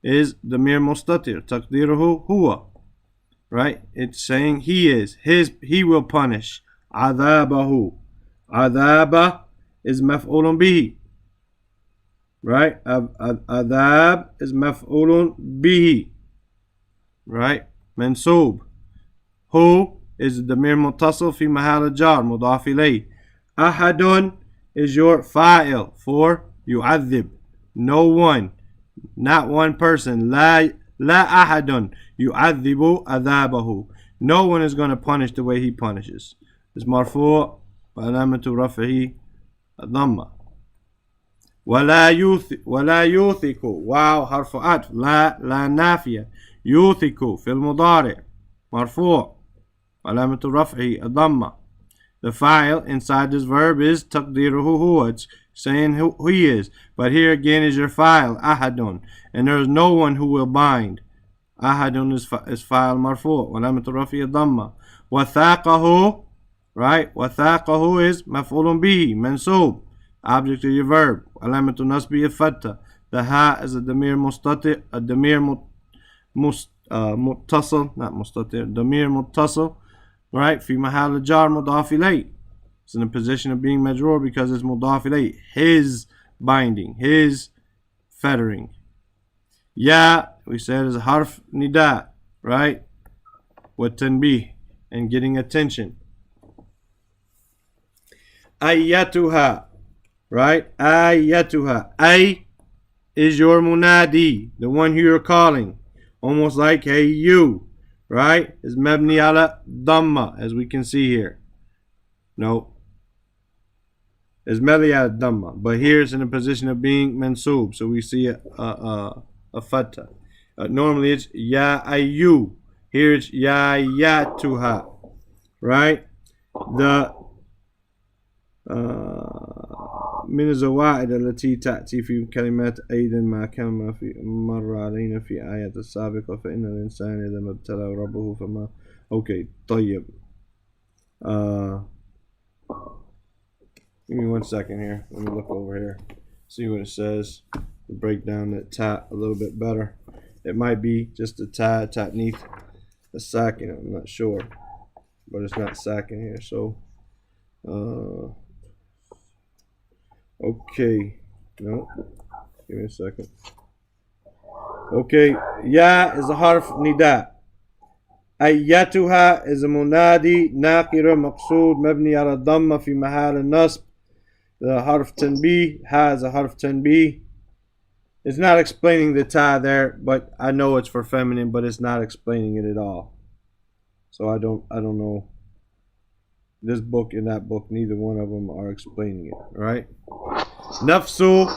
is the damir mustatir, taqdiruhu huwa, right? It's saying he is, he will punish. Adhabahu. Adhaba is maf'ulun bihi, right? Adhab is maf'ulun bihi, right? Mansub. Who is the damir muttasil fi mahal jar, mudaf ilayh. Ahadun is your fa'il for yu'adhib. No one, not one person. La ahadun yu'adhibu adhabahu. No one is going to punish the way he punishes. It's marfu' wa alamatu raf'ihi dhamma. ولا يوثق واو حرف عطف لا نافية. يوثق في المضارع مرفوع علامة رفعه الضمة. The file inside this verb is تقديره هو. It's saying who he is. But here again is your file أحد, and there is no one who will bind. أحد is file مرفوع علامة رفعه الضمة. وثاقه, right? وثاقه is مفعول به منصوب, object of your verb. علامة نصبه الفتة. The ha is a damir mustati, a damir muttasal, not mustati, damir muttasal, right? Fi mahal jar mudaf ilay. It's in a position of being majrur because it's mudaf ilay. His binding, his fettering. Ya, we said, is a harf nida, right? With tanbih, and getting attention. Ayatuha, right? Ayatuha. Ay is your munadi, the one who you're calling. Almost like hey you, right? Is mabni ala dhamma, as we can see here. No. Is mabni ala dhamma, but here it's in a position of being mansub, so we see a fatha. Normally it's ya ayu. Here it's ya yatuha, right? The من الزوائد التي تأتي في كلمات أيضا ما كما في مر علينا في آيات السابقة فإن الإنسان إذا ما ابتلى ربه فما okay طيب give me 1 second here, let me look over here, see what it says, break down that ta a little bit better. It might be just a ta ta'neath a sakin, I'm not sure, but it's not sakin here, so okay, no, give me a second. Okay, ya is a harf nida. Ayyatuha is a munadi, naqira, maqsood, mabni ala dhamma fi mahal al-nasb. The harf tanbih, ha is a harf tanbih. It's not explaining the ta there, but I know it's for feminine, but it's not explaining it at all. So I don't know. This book and that book, neither one of them are explaining it, right? Nafsu,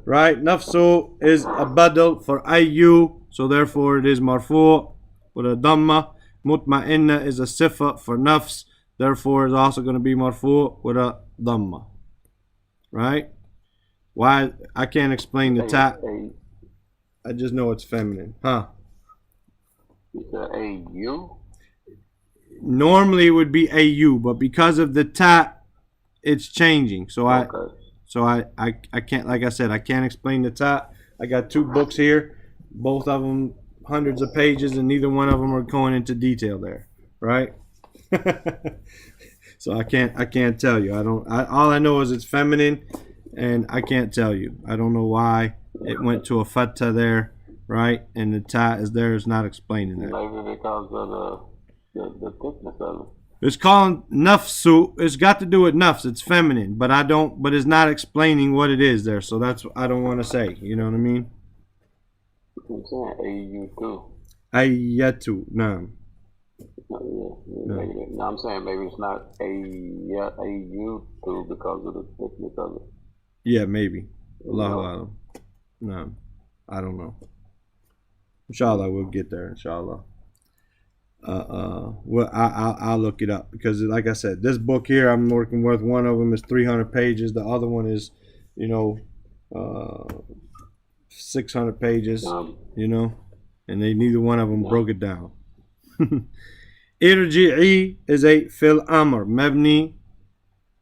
right? Nafsu is a badal for ayyu, so therefore it is marfu with a dhamma. Mutma'inna is a sifa for nafs, therefore it's also going to be marfu with a dhamma, right? Why? I can't explain the ta. I just know it's feminine, huh? It's a ayyu. Normally it would be AU, but because of the ta, it's changing. So I can't, like I said, I can't explain the ta. I got 2 books here, both of them hundreds of pages, and neither one of them are going into detail there, right? So I can't tell you. All I know is it's feminine, and I can't tell you. I don't know why it went to a fatha there, right? And the ta is there. It's not explaining that. Maybe because of the thickness of it. It's called nafsu. It's got to do with nafs. It's feminine, but it's not explaining what it is there. So that's I don't want to say. You know what I mean? I'm saying AU2. Ayatu. Naam. No, I'm saying maybe it's not AU2 because of the thickness of it. Yeah, maybe. Allahu alam. No, I don't know. Inshallah, we'll get there. Inshallah. Well, I'll look it up because, like I said, this book here I'm working with, one of them is 300 pages. The other one is, 600 pages. And neither one of them broke it down. Irji'i is a fil amr, mabni,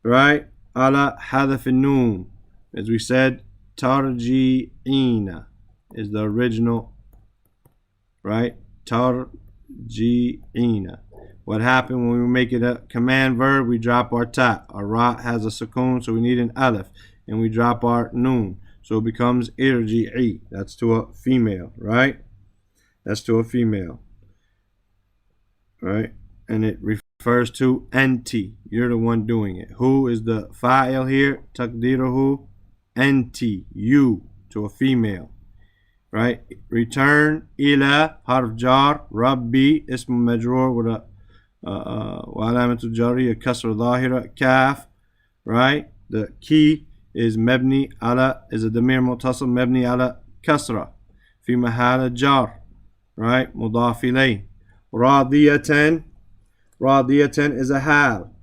right? Ala hadaf noon. As we said, tarji'ina is the original, right? Tarji'ina. What happened when we make it a command verb? We drop our ta. Our ra has a sukoon, so we need an alif. And we drop our noon. So it becomes irji'i. That's to a female, right? That's to a female. Right? And it refers to anti. You're the one doing it. Who is the fa'il here? Taqdiruhu. Anti. You. To a female. Right? Return ila harf jar. Rabbi. Ism majroor with a وعلامة الجر كسر ظاهرة كاف, right? The key is مبني على is a ضمير متصل مبني على كسرة في محل جار, right? مضاف إليه. راضية is a hal.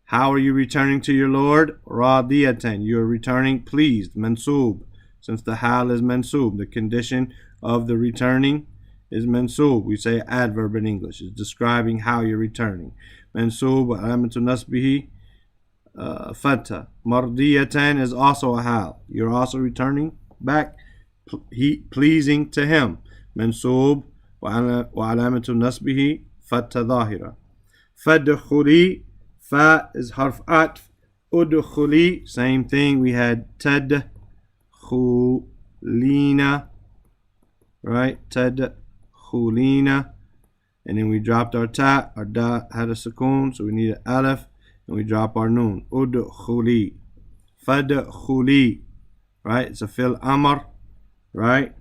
How are you returning to your Lord? راضية, you're returning pleased. Mansub, since the hal is mansub, the condition of the returning is mansub. We say adverb in English. It's describing how you're returning. Mansub, alamatu nasbihi, fatha. Mardiyatan is also a hal. You're also returning back pleasing to him. منصوب وعلامة نصبه فتح ظاهرة. فادخلي, fa is harf atf. Udkhuli, same thing. We had tadkhulina, right? Tadkhulina. And then we dropped our ta. Our da had a sukoon, so we need an alif. And we drop our noon. Udkhuli. Fadkhuli. Right? It's a fil amr. Right?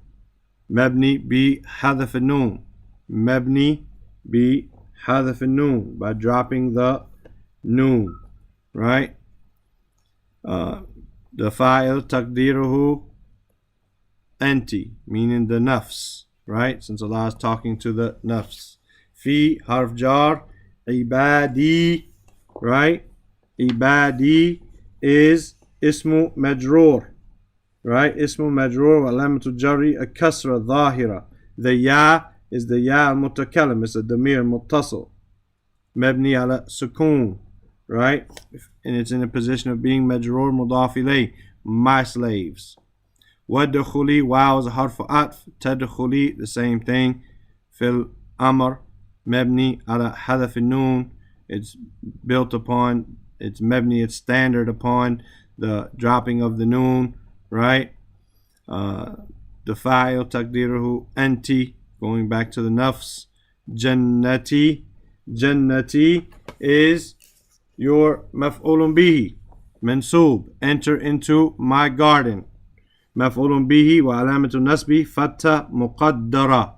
Mabni bi hadaf al-noon. Mabni bi hadaf al-noon. By dropping the noon. Right? The fa'il taqdiruhu anti, meaning the nafs. Right? Since Allah is talking to the nafs. Fi harf jar. Ibadi. Right? Ibadi is ismu majroor. Right? Ismu majroor wa alamatu jarri a kasra dhahira. The ya is the ya al-mutakallim. It's a damir muttasil. Mabni ala sukoon. Right? And it's in a position of being majroor mudaf ilay. My slaves. Wadkhuli, wow is a harf atf. Tadkhuli, the same thing. Fil amr. Mabni ala hadaf al-noon. It's built upon, it's mabni, it's standard upon the dropping of the noon. Right? The fa'il taqdiruhu anti, going back to the nafs. Jannati. Jannati is your maf'ulun bihi. Mansub, enter into my garden. Maf'ulun bihi wa alamatu nasbi fatta muqaddara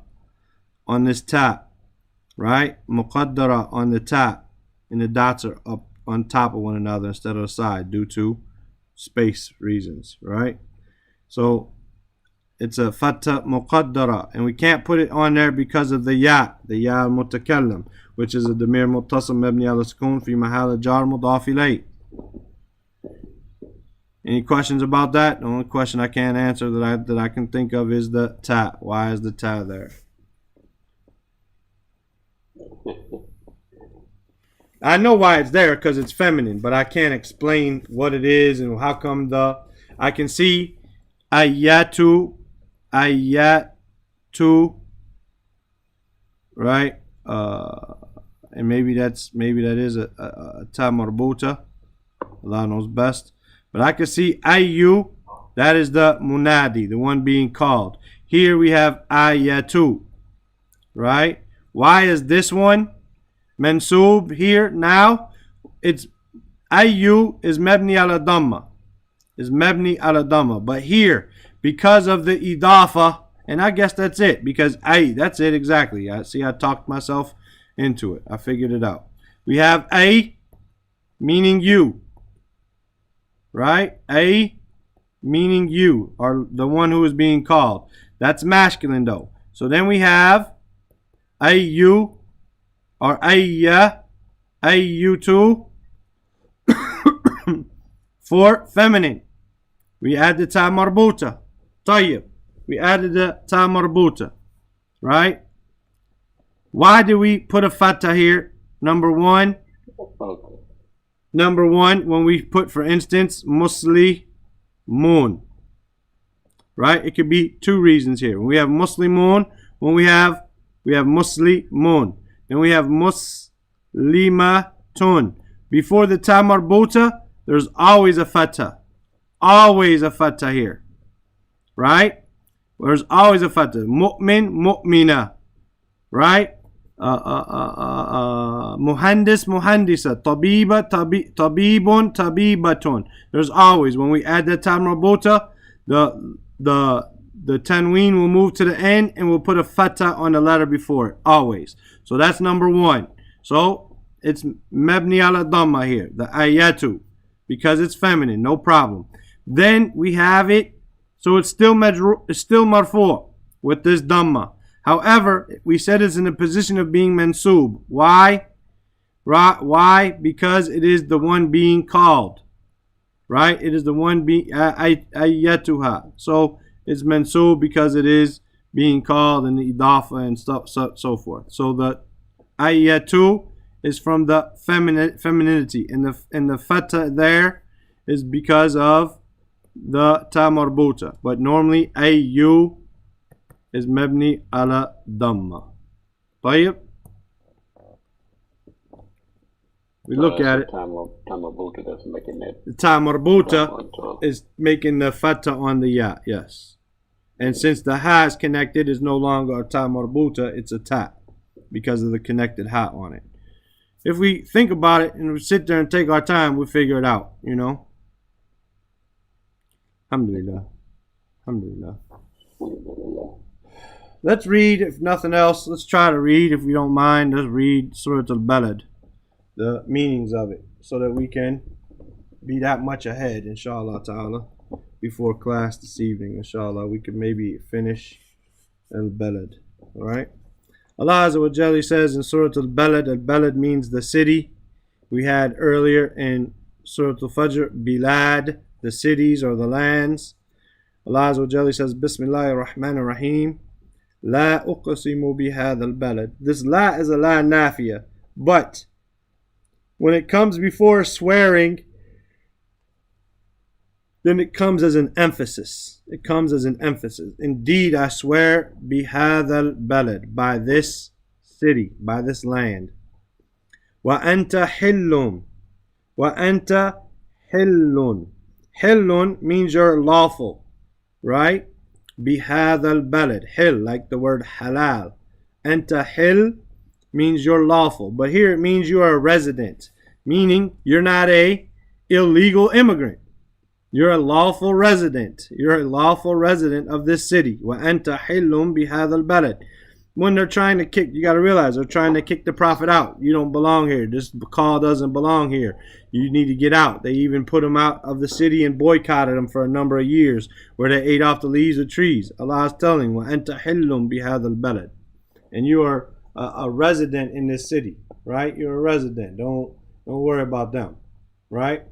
on this ta. Right? Muqaddara on the ta. And the dots are up on top of one another instead of side due to space reasons. Right? So it's a fatta muqaddara, and we can't put it on there because of the ya al-mutakallim, which is a damir muttasil mabni ala sukun fi mahal jar mudaf ilay. Any questions about that? The only question I can't answer that I can think of is the ta. Why is the ta there? I know why it's there, because it's feminine, but I can't explain what it is and how come I can see ayatu, right? And maybe that is a ta marbuta. Allah knows best. But I can see ayu, that is the munadi, the one being called. Here we have ayatu, right? Why is this one mansub here now? It's ayu is mabni ala dhamma. Is mabni ala dhamma. But here, because of the idafa, and I guess that's it, because that's it exactly. I talked myself into it. I figured it out. We have a meaning you. Right? A meaning you, or the one who is being called. That's masculine though. So then we have ayu or ayya, ayyutu for feminine. We add the ta marbuta. Tayyib. We added the ta marbuta. Right? Why do we put a fatha here? Number one, when we put, for instance, muslimun. Right? It could be two reasons here. When we have muslimun, we have muslimun. Then we have muslimatun. Before the ta marbuta, there's always a fatha. Always a fatha here. Right? There's always a fatha. Mu'min, mu'mina. Right? Muhandis, muhandisa. Tabiba, tabibun, tabibatun. There's always, when we add the ta marbuta, the tanween will move to the end and we'll put a fatha on the letter before it. Always. So that's number one. So it's mabni ala dhamma here, the ayatu, because it's feminine, no problem. Then we have it, so it's still marfu with this dhamma. However, we said it's in a position of being mansub. Why? Why? Because it is the one being called. Right? It is the one being ayatuha. So it's mansub because it is being called, and the idafa and stuff, so forth. So the ayatu is from the femininity, and the fatha there is because of the ta marbuta. But normally ayu is mabni ala damma. طيب. We look at it. That's making that. The ta marbuta is making the fatha on the ya, yes. And since the ha is connected, is no longer a ta marbuta, it's a ta because of the connected ha on it. If we think about it and we sit there and take our time, we figure it out, you know. Alhamdulillah. Alhamdulillah. Let's read, if nothing else, let's try to read, if we don't mind, let's read Surah Al-Balad, the meanings of it, so that we can be that much ahead, inshallah ta'ala, before class this evening, inshallah. We can maybe finish Al-Balad, alright? Allah Azza wa Jalla says in Surah Al-Balad, Al-Balad means the city. We had earlier in Surah Al-Fajr, Bilad, the cities or the lands. Allah Azza wa Jalla says, Bismillahir Rahmanir Rahim. La uqsimu bihadha al-balad. This la is a la nafiya, but when it comes before swearing, then it comes as an emphasis. It comes as an emphasis. Indeed, I swear bihadha al-balad, by this city, by this land. Wa anta hillun. Wa anta hillun. Hillun means you're lawful, right? Bihadha al-balad. Hill, like the word halal. Anta hill means you're lawful, but here it means you are a resident, meaning you're not a illegal immigrant. You're a lawful resident. You're a lawful resident of this city. Wa anta hillun bihadha al-balad. When they're trying to kick, you got to realize they're trying to kick the prophet out. You don't belong here. This call doesn't belong here. You need to get out. They even put him out of the city and boycotted him for a number of years, where they ate off the leaves of trees. Allah is telling, "Wa anta hillun bihadha al-balad," and you are a resident in this city, right? You're a resident. Don't worry about them, right?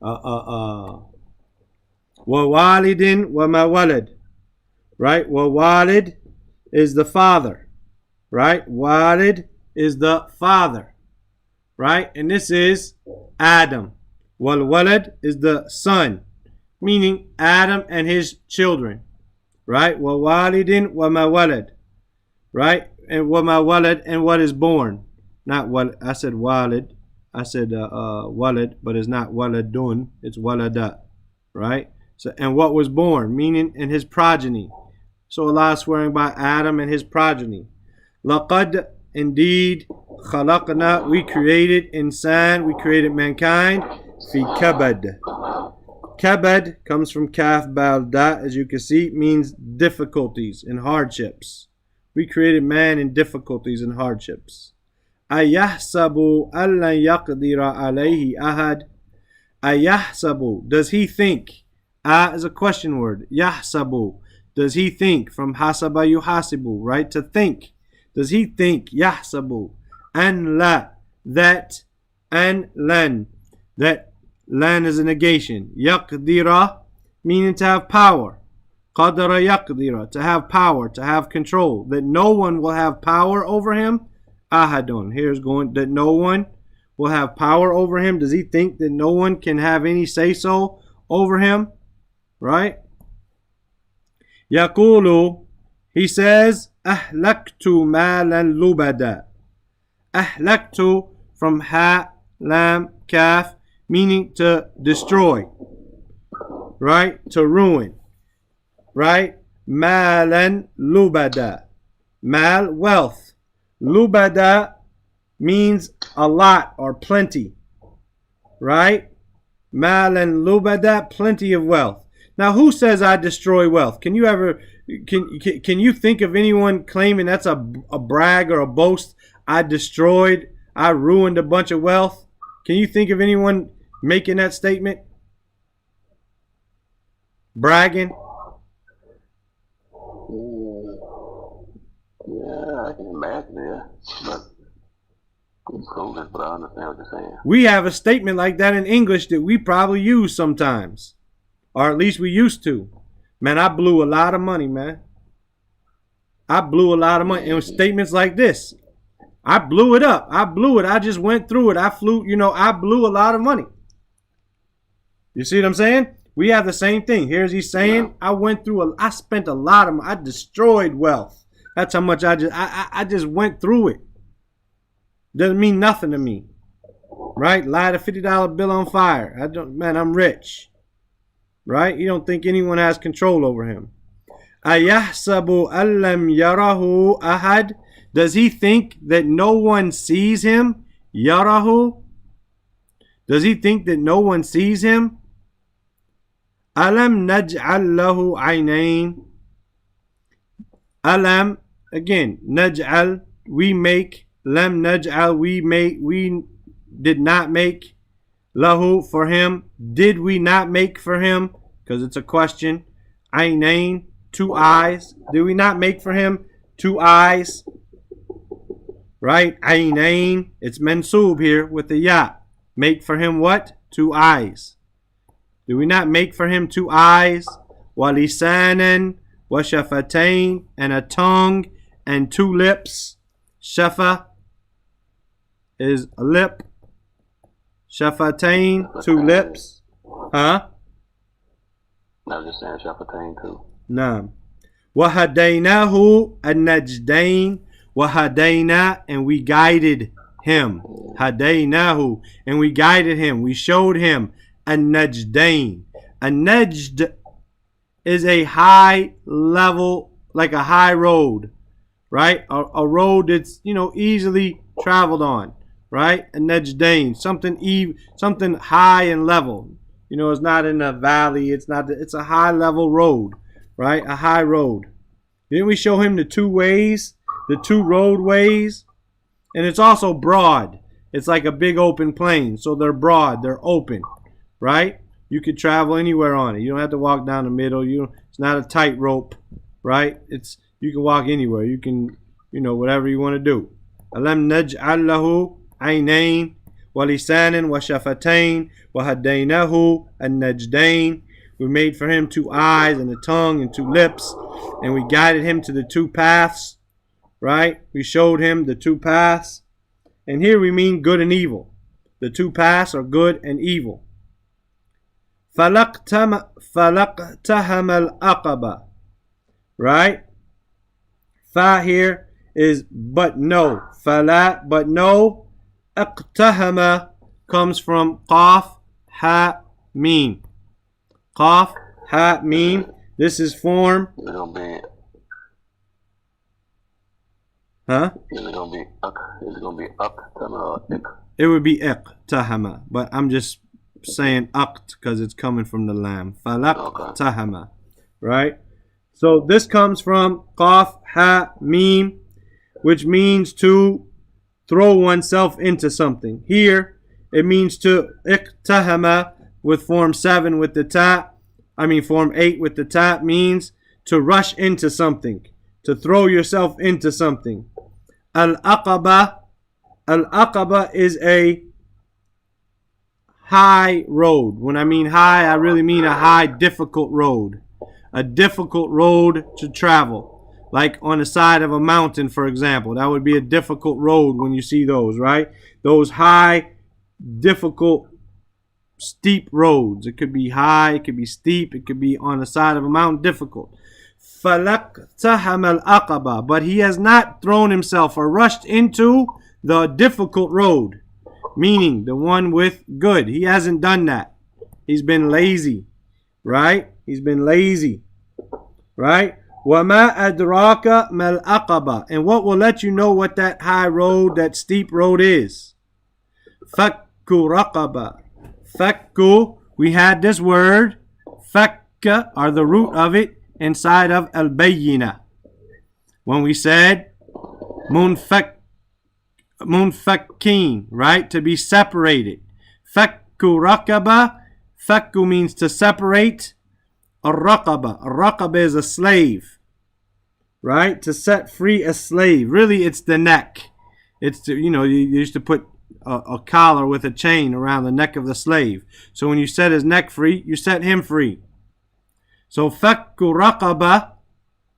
Wa walidin wa ma walad. Right? Wa walid is the father. Right? Walid is the father. Right? And this is Adam. Wal walad is the son, meaning Adam and his children. Right? Wa walidin wa ma walad. Right? And wa ma walad, and what is born. Not what I said walid. I said walad, but it's not waladun, it's walada. Right? So, and what was born, meaning in his progeny. So Allah is swearing by Adam and his progeny. Laqad, indeed, khalaqna, we created insan, we created mankind, fi kabad. Kabad comes from kaf bal da, as you can see, means difficulties and hardships. We created man in difficulties and hardships. Ayahsabu allan yaqdira alayhi ahad. Ayahsabu, does he think? Is a question word. Yahsabu, does he think? From hasaba yuhasibu, right? To think. Does he think? Yahsabu. An la, that, an lan. That lan is a negation. Yaqdira, meaning to have power. Qadara yaqdira, to have power, to have control. That no one will have power over him. Ahadun, here's going, that no one will have power over him. Does he think that no one can have any say-so over him? Right? Yaqulu, he says, ahlaktu malan lubada. Ahlaktu, from ha, lam, kaf, meaning to destroy. Right? To ruin. Right? Malan lubada. Mal, wealth. Lubada means a lot or plenty. Right? Malan lubada, plenty of wealth. Now, who says I destroy wealth? Can you ever, can you think of anyone claiming that's a brag or a boast? I ruined a bunch of wealth. Can you think of anyone making that statement? Bragging? Yeah, I can imagine it. But it's cool, but I understand what you're saying. We have a statement like that in English that we probably use sometimes. Or at least we used to. Man, I blew a lot of money, man. I blew a lot of money. And statements like this. I blew it up. I blew it. I just went through it. I blew a lot of money. You see what I'm saying? We have the same thing. Here's he saying, I spent a lot of, I destroyed wealth. That's how much I just went through it. Doesn't mean nothing to me. Right? Light a $50 bill on fire. I'm rich. Right? You don't think anyone has control over him. أَيَحْسَبُ أَلَّمْ يَرَهُ أَحَدٌ. Does he think that no one sees him? Yarahu. Does he think that no one sees him? Alam naj'al lahu aynayn. Alam, again, naj'al, we make. Lam naj'al, we did not make. Lahu, for him. Did we not make for him? Because it's a question. Aynayn, 2 eyes. Did we not make for him 2 eyes? Right? Aynayn, it's mansoob here with the ya. Make for him what? 2 eyes. Do we not make for him 2 eyes? Walisanan, washafatain, and a tongue and 2 lips. Shafa is a lip. Shafatain, 2 lips. Huh? I was just saying shafatain too. Naam. Wahadaynahu an-najdain. Wahadayna, and we guided him. Hadaynahu, and we guided him. We showed him. An-najdain. An-najd is a high level, like a high road, right? A road that's, easily traveled on, right? An-najdain, something high and level. It's not in a valley. It's a high level road, right? A high road. Didn't we show him the 2 ways, the 2 roadways? And it's also broad. It's like a big open plain. So they're broad, they're open. Right? You could travel anywhere on it. You don't have to walk down the middle. It's not a tight rope, right? You can walk anywhere. You can, whatever you want to do. Alam naj'al lahu aynayn wa lisanan wa shafatain wa hadaynahu an-najdain. We made for him 2 eyes and a tongue and 2 lips, and we guided him to the 2 paths, right? We showed him the 2 paths. And here we mean good and evil. The 2 paths are good and evil. فَلَقْتَهَمَ الْأَقَبَةِ. Right? Fa here is but no. Fala, but no. اقتهم comes from qaf, ha, mim. Qaf, ha, mim. This is form. It's gonna be. Huh? Is it gonna be uqtama? It would be iqtahama, but I'm just saying aqt because it's coming from the lam. Falaqtahama, right? So this comes from qaf, ha, mim, which means to throw oneself into something. Here it means to iqtahama with form 7 with the ta. Form 8 with the ta means to rush into something, to throw yourself into something. Al-Aqaba is a high road. When I mean high, I really mean a high, difficult road. A difficult road to travel. Like on the side of a mountain, for example. That would be a difficult road when you see those, right? Those high, difficult, steep roads. It could be high, it could be steep, it could be on the side of a mountain, difficult. فَلَقْتَهَمَ الْأَقَبَةِ. But he has not thrown himself or rushed into the difficult road, meaning the one with good. He hasn't done that. He's been lazy, right? He's been lazy, right? وَمَا أَدْرَاكَ مَا الْأَقَبَةِ. And what will let you know what that high road, that steep road is? فَكُّ رَقَبَةِ. فَكُّ, we had this word, فَكَّ, are the root of it, inside of al-bayyina. When we said munfakkin, right? To be separated. Fakku raqaba. Fakku means to separate. Ar-raqaba. Ar-raqaba is a slave. Right? To set free a slave. Really, it's the neck. It's to, you used to put a collar with a chain around the neck of the slave. So when you set his neck free, you set him free. So fakku raqaba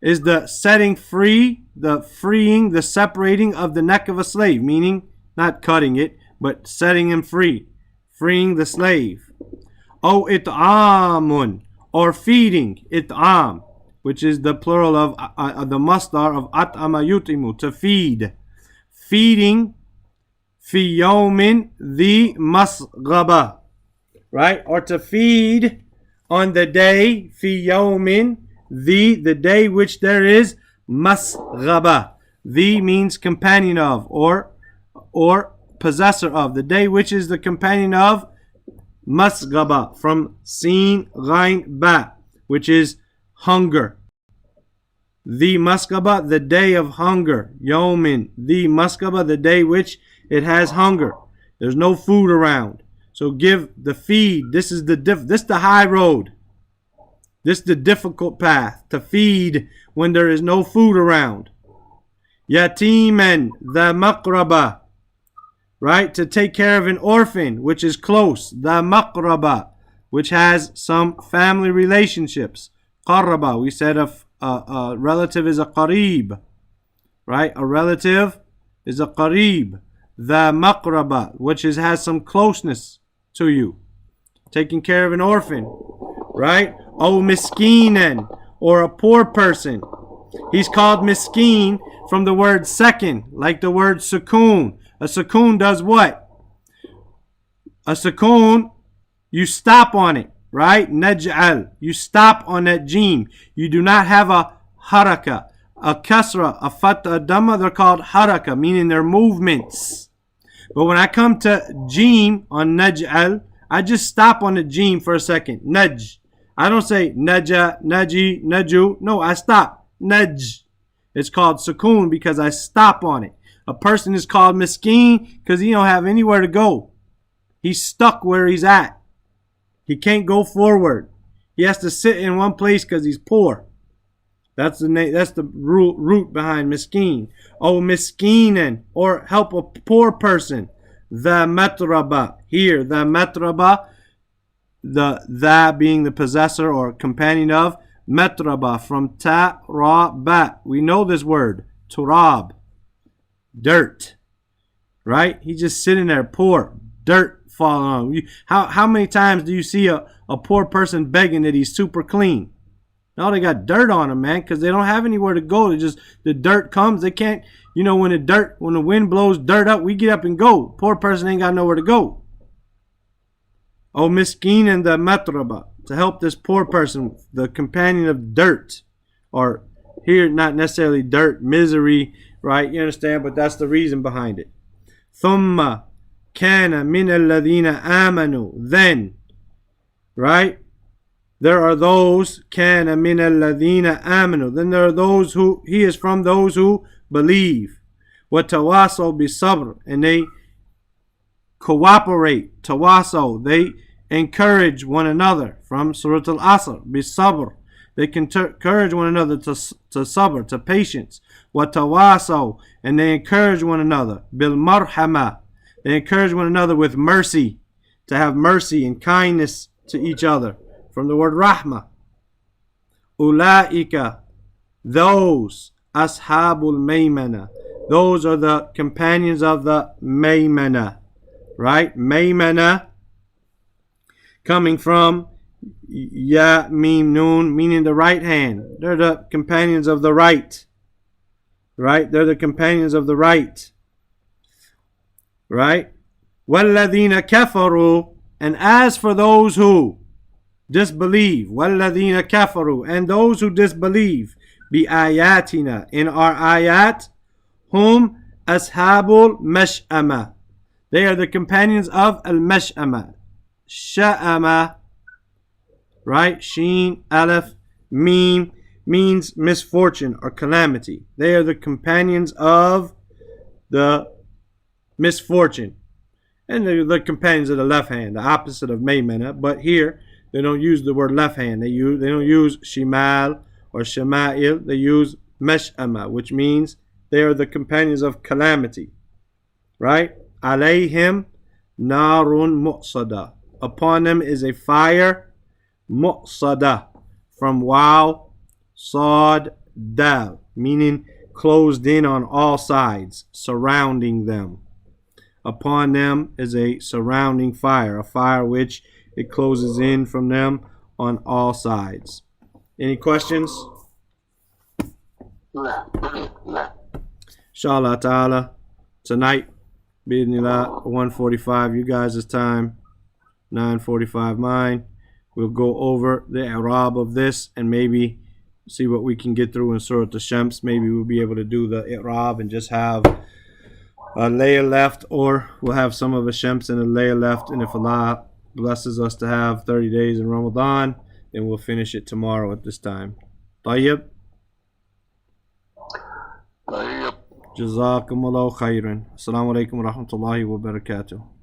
is the setting free, the freeing, the separating of the neck of a slave, meaning not cutting it, but setting him free, freeing the slave. O it'amun, or feeding, it'am, which is the plural of the masdar of at'ama yutimu, to feed. Feeding, fi yawmin the masghaba, right? Or to feed on the day, fi yawmin, the day which there is masghaba. The means companion of, or possessor of. The day which is the companion of masghaba, from sin ghain ba, which is hunger. The masghaba, the day of hunger. Yawmin, the masghaba, the day which it has hunger. There's no food around. So give the feed. This is the high road. This is the difficult path, to feed when there is no food around. Yatiman, the maqraba, right? To take care of an orphan, which is close. The maqraba, which has some family relationships. Qarraba, we said a relative is a qareeb, right? A relative is a qareeb. The maqraba, which has some closeness to you. Taking care of an orphan, right? Oh, miskeenan, or a poor person. He's called miskeen from the word second, like the word sukoon. A sukoon does what? A sukoon, you stop on it, right? Naj'al, you stop on that jim. You do not have a haraka, a kasra, a fatha, a dhamma. They're called haraka, meaning they're movements. But when I come to jim on naj'al, I just stop on the jim for a second. Naj. I don't say naja, naji, naju. No, I stop. Naj. It's called sukoon because I stop on it. A person is called miskeen because he don't have anywhere to go. He's stuck where he's at. He can't go forward. He has to sit in one place because he's poor. That's the name. That's the root behind miskeen. Oh, miskeenan, or help a poor person. The matraba. Here, the matraba, the being the possessor or companion of. Matraba, from ta, ra, ba. We know this word. Turab. Dirt. Right? He's just sitting there poor. Dirt falling on him. How many times do you see a poor person begging that he's super clean? No, they got dirt on them, man, because they don't have anywhere to go. The dirt comes. They can't, when the wind blows dirt up, we get up and go. Poor person ain't got nowhere to go. Oh, miskeen and the matraba, to help this poor person, the companion of dirt, or here not necessarily dirt, misery, right? You understand? But that's the reason behind it. Thumma kana min alladhina amanu. Then, right? There are those kana min alladhina amanu. Then there are those who he is from those who believe. Watawasaw bisabr, and they cooperate. Tawasaw, they encourage one another. From Surah Al-Asr, bisabr. They can encourage one another to sabr, to patience. Watawasaw, and they encourage one another. Bil marhama, they encourage one another with mercy, to have mercy and kindness to each other. From the word rahma. Ulaika, those, ashabul maymana, those are the companions of the maymana, right? Maymana, coming from ya mim noon, meaning the right hand. They're the companions of the right, right? They're the companions of the right, right? Walladhina kafaru, and as for those who disbelieve, walladhina kafaru, and those who disbelieve, bi ayatina, in our ayat, hum ashabul mash'ama, they are the companions of al-mash'ama. Sha'ama, right? Sheen, Aleph, Meme, means misfortune or calamity. They are the companions of the misfortune. And they're the companions of the left hand, the opposite of Maymana. But here, they don't use the word left hand. They don't use Shimal or Shama'il. They use Mash'ama, which means they are the companions of calamity. Right? Alayhim narun mu'sada. Upon them is a fire, mu'sada, from waw, sad, dal, meaning closed in on all sides, surrounding them. Upon them is a surrounding fire, a fire which it closes in from them on all sides. Any questions? Inshallah ta'ala, tonight, Bismillah, 1:45 you guys' time, 9:45 mine. We'll go over the i'rab of this and maybe see what we can get through in Surah Al-Shams. Maybe we'll be able to do the i'rab and just have a layer left, or we'll have some of a Shams and a layer left, and if Allah blesses us to have 30 days in Ramadan, then we'll finish it tomorrow at this time. Tayyib? Jazakumullahu khairan. Assalamu alaikum wa rahmatullahi wa barakatuh.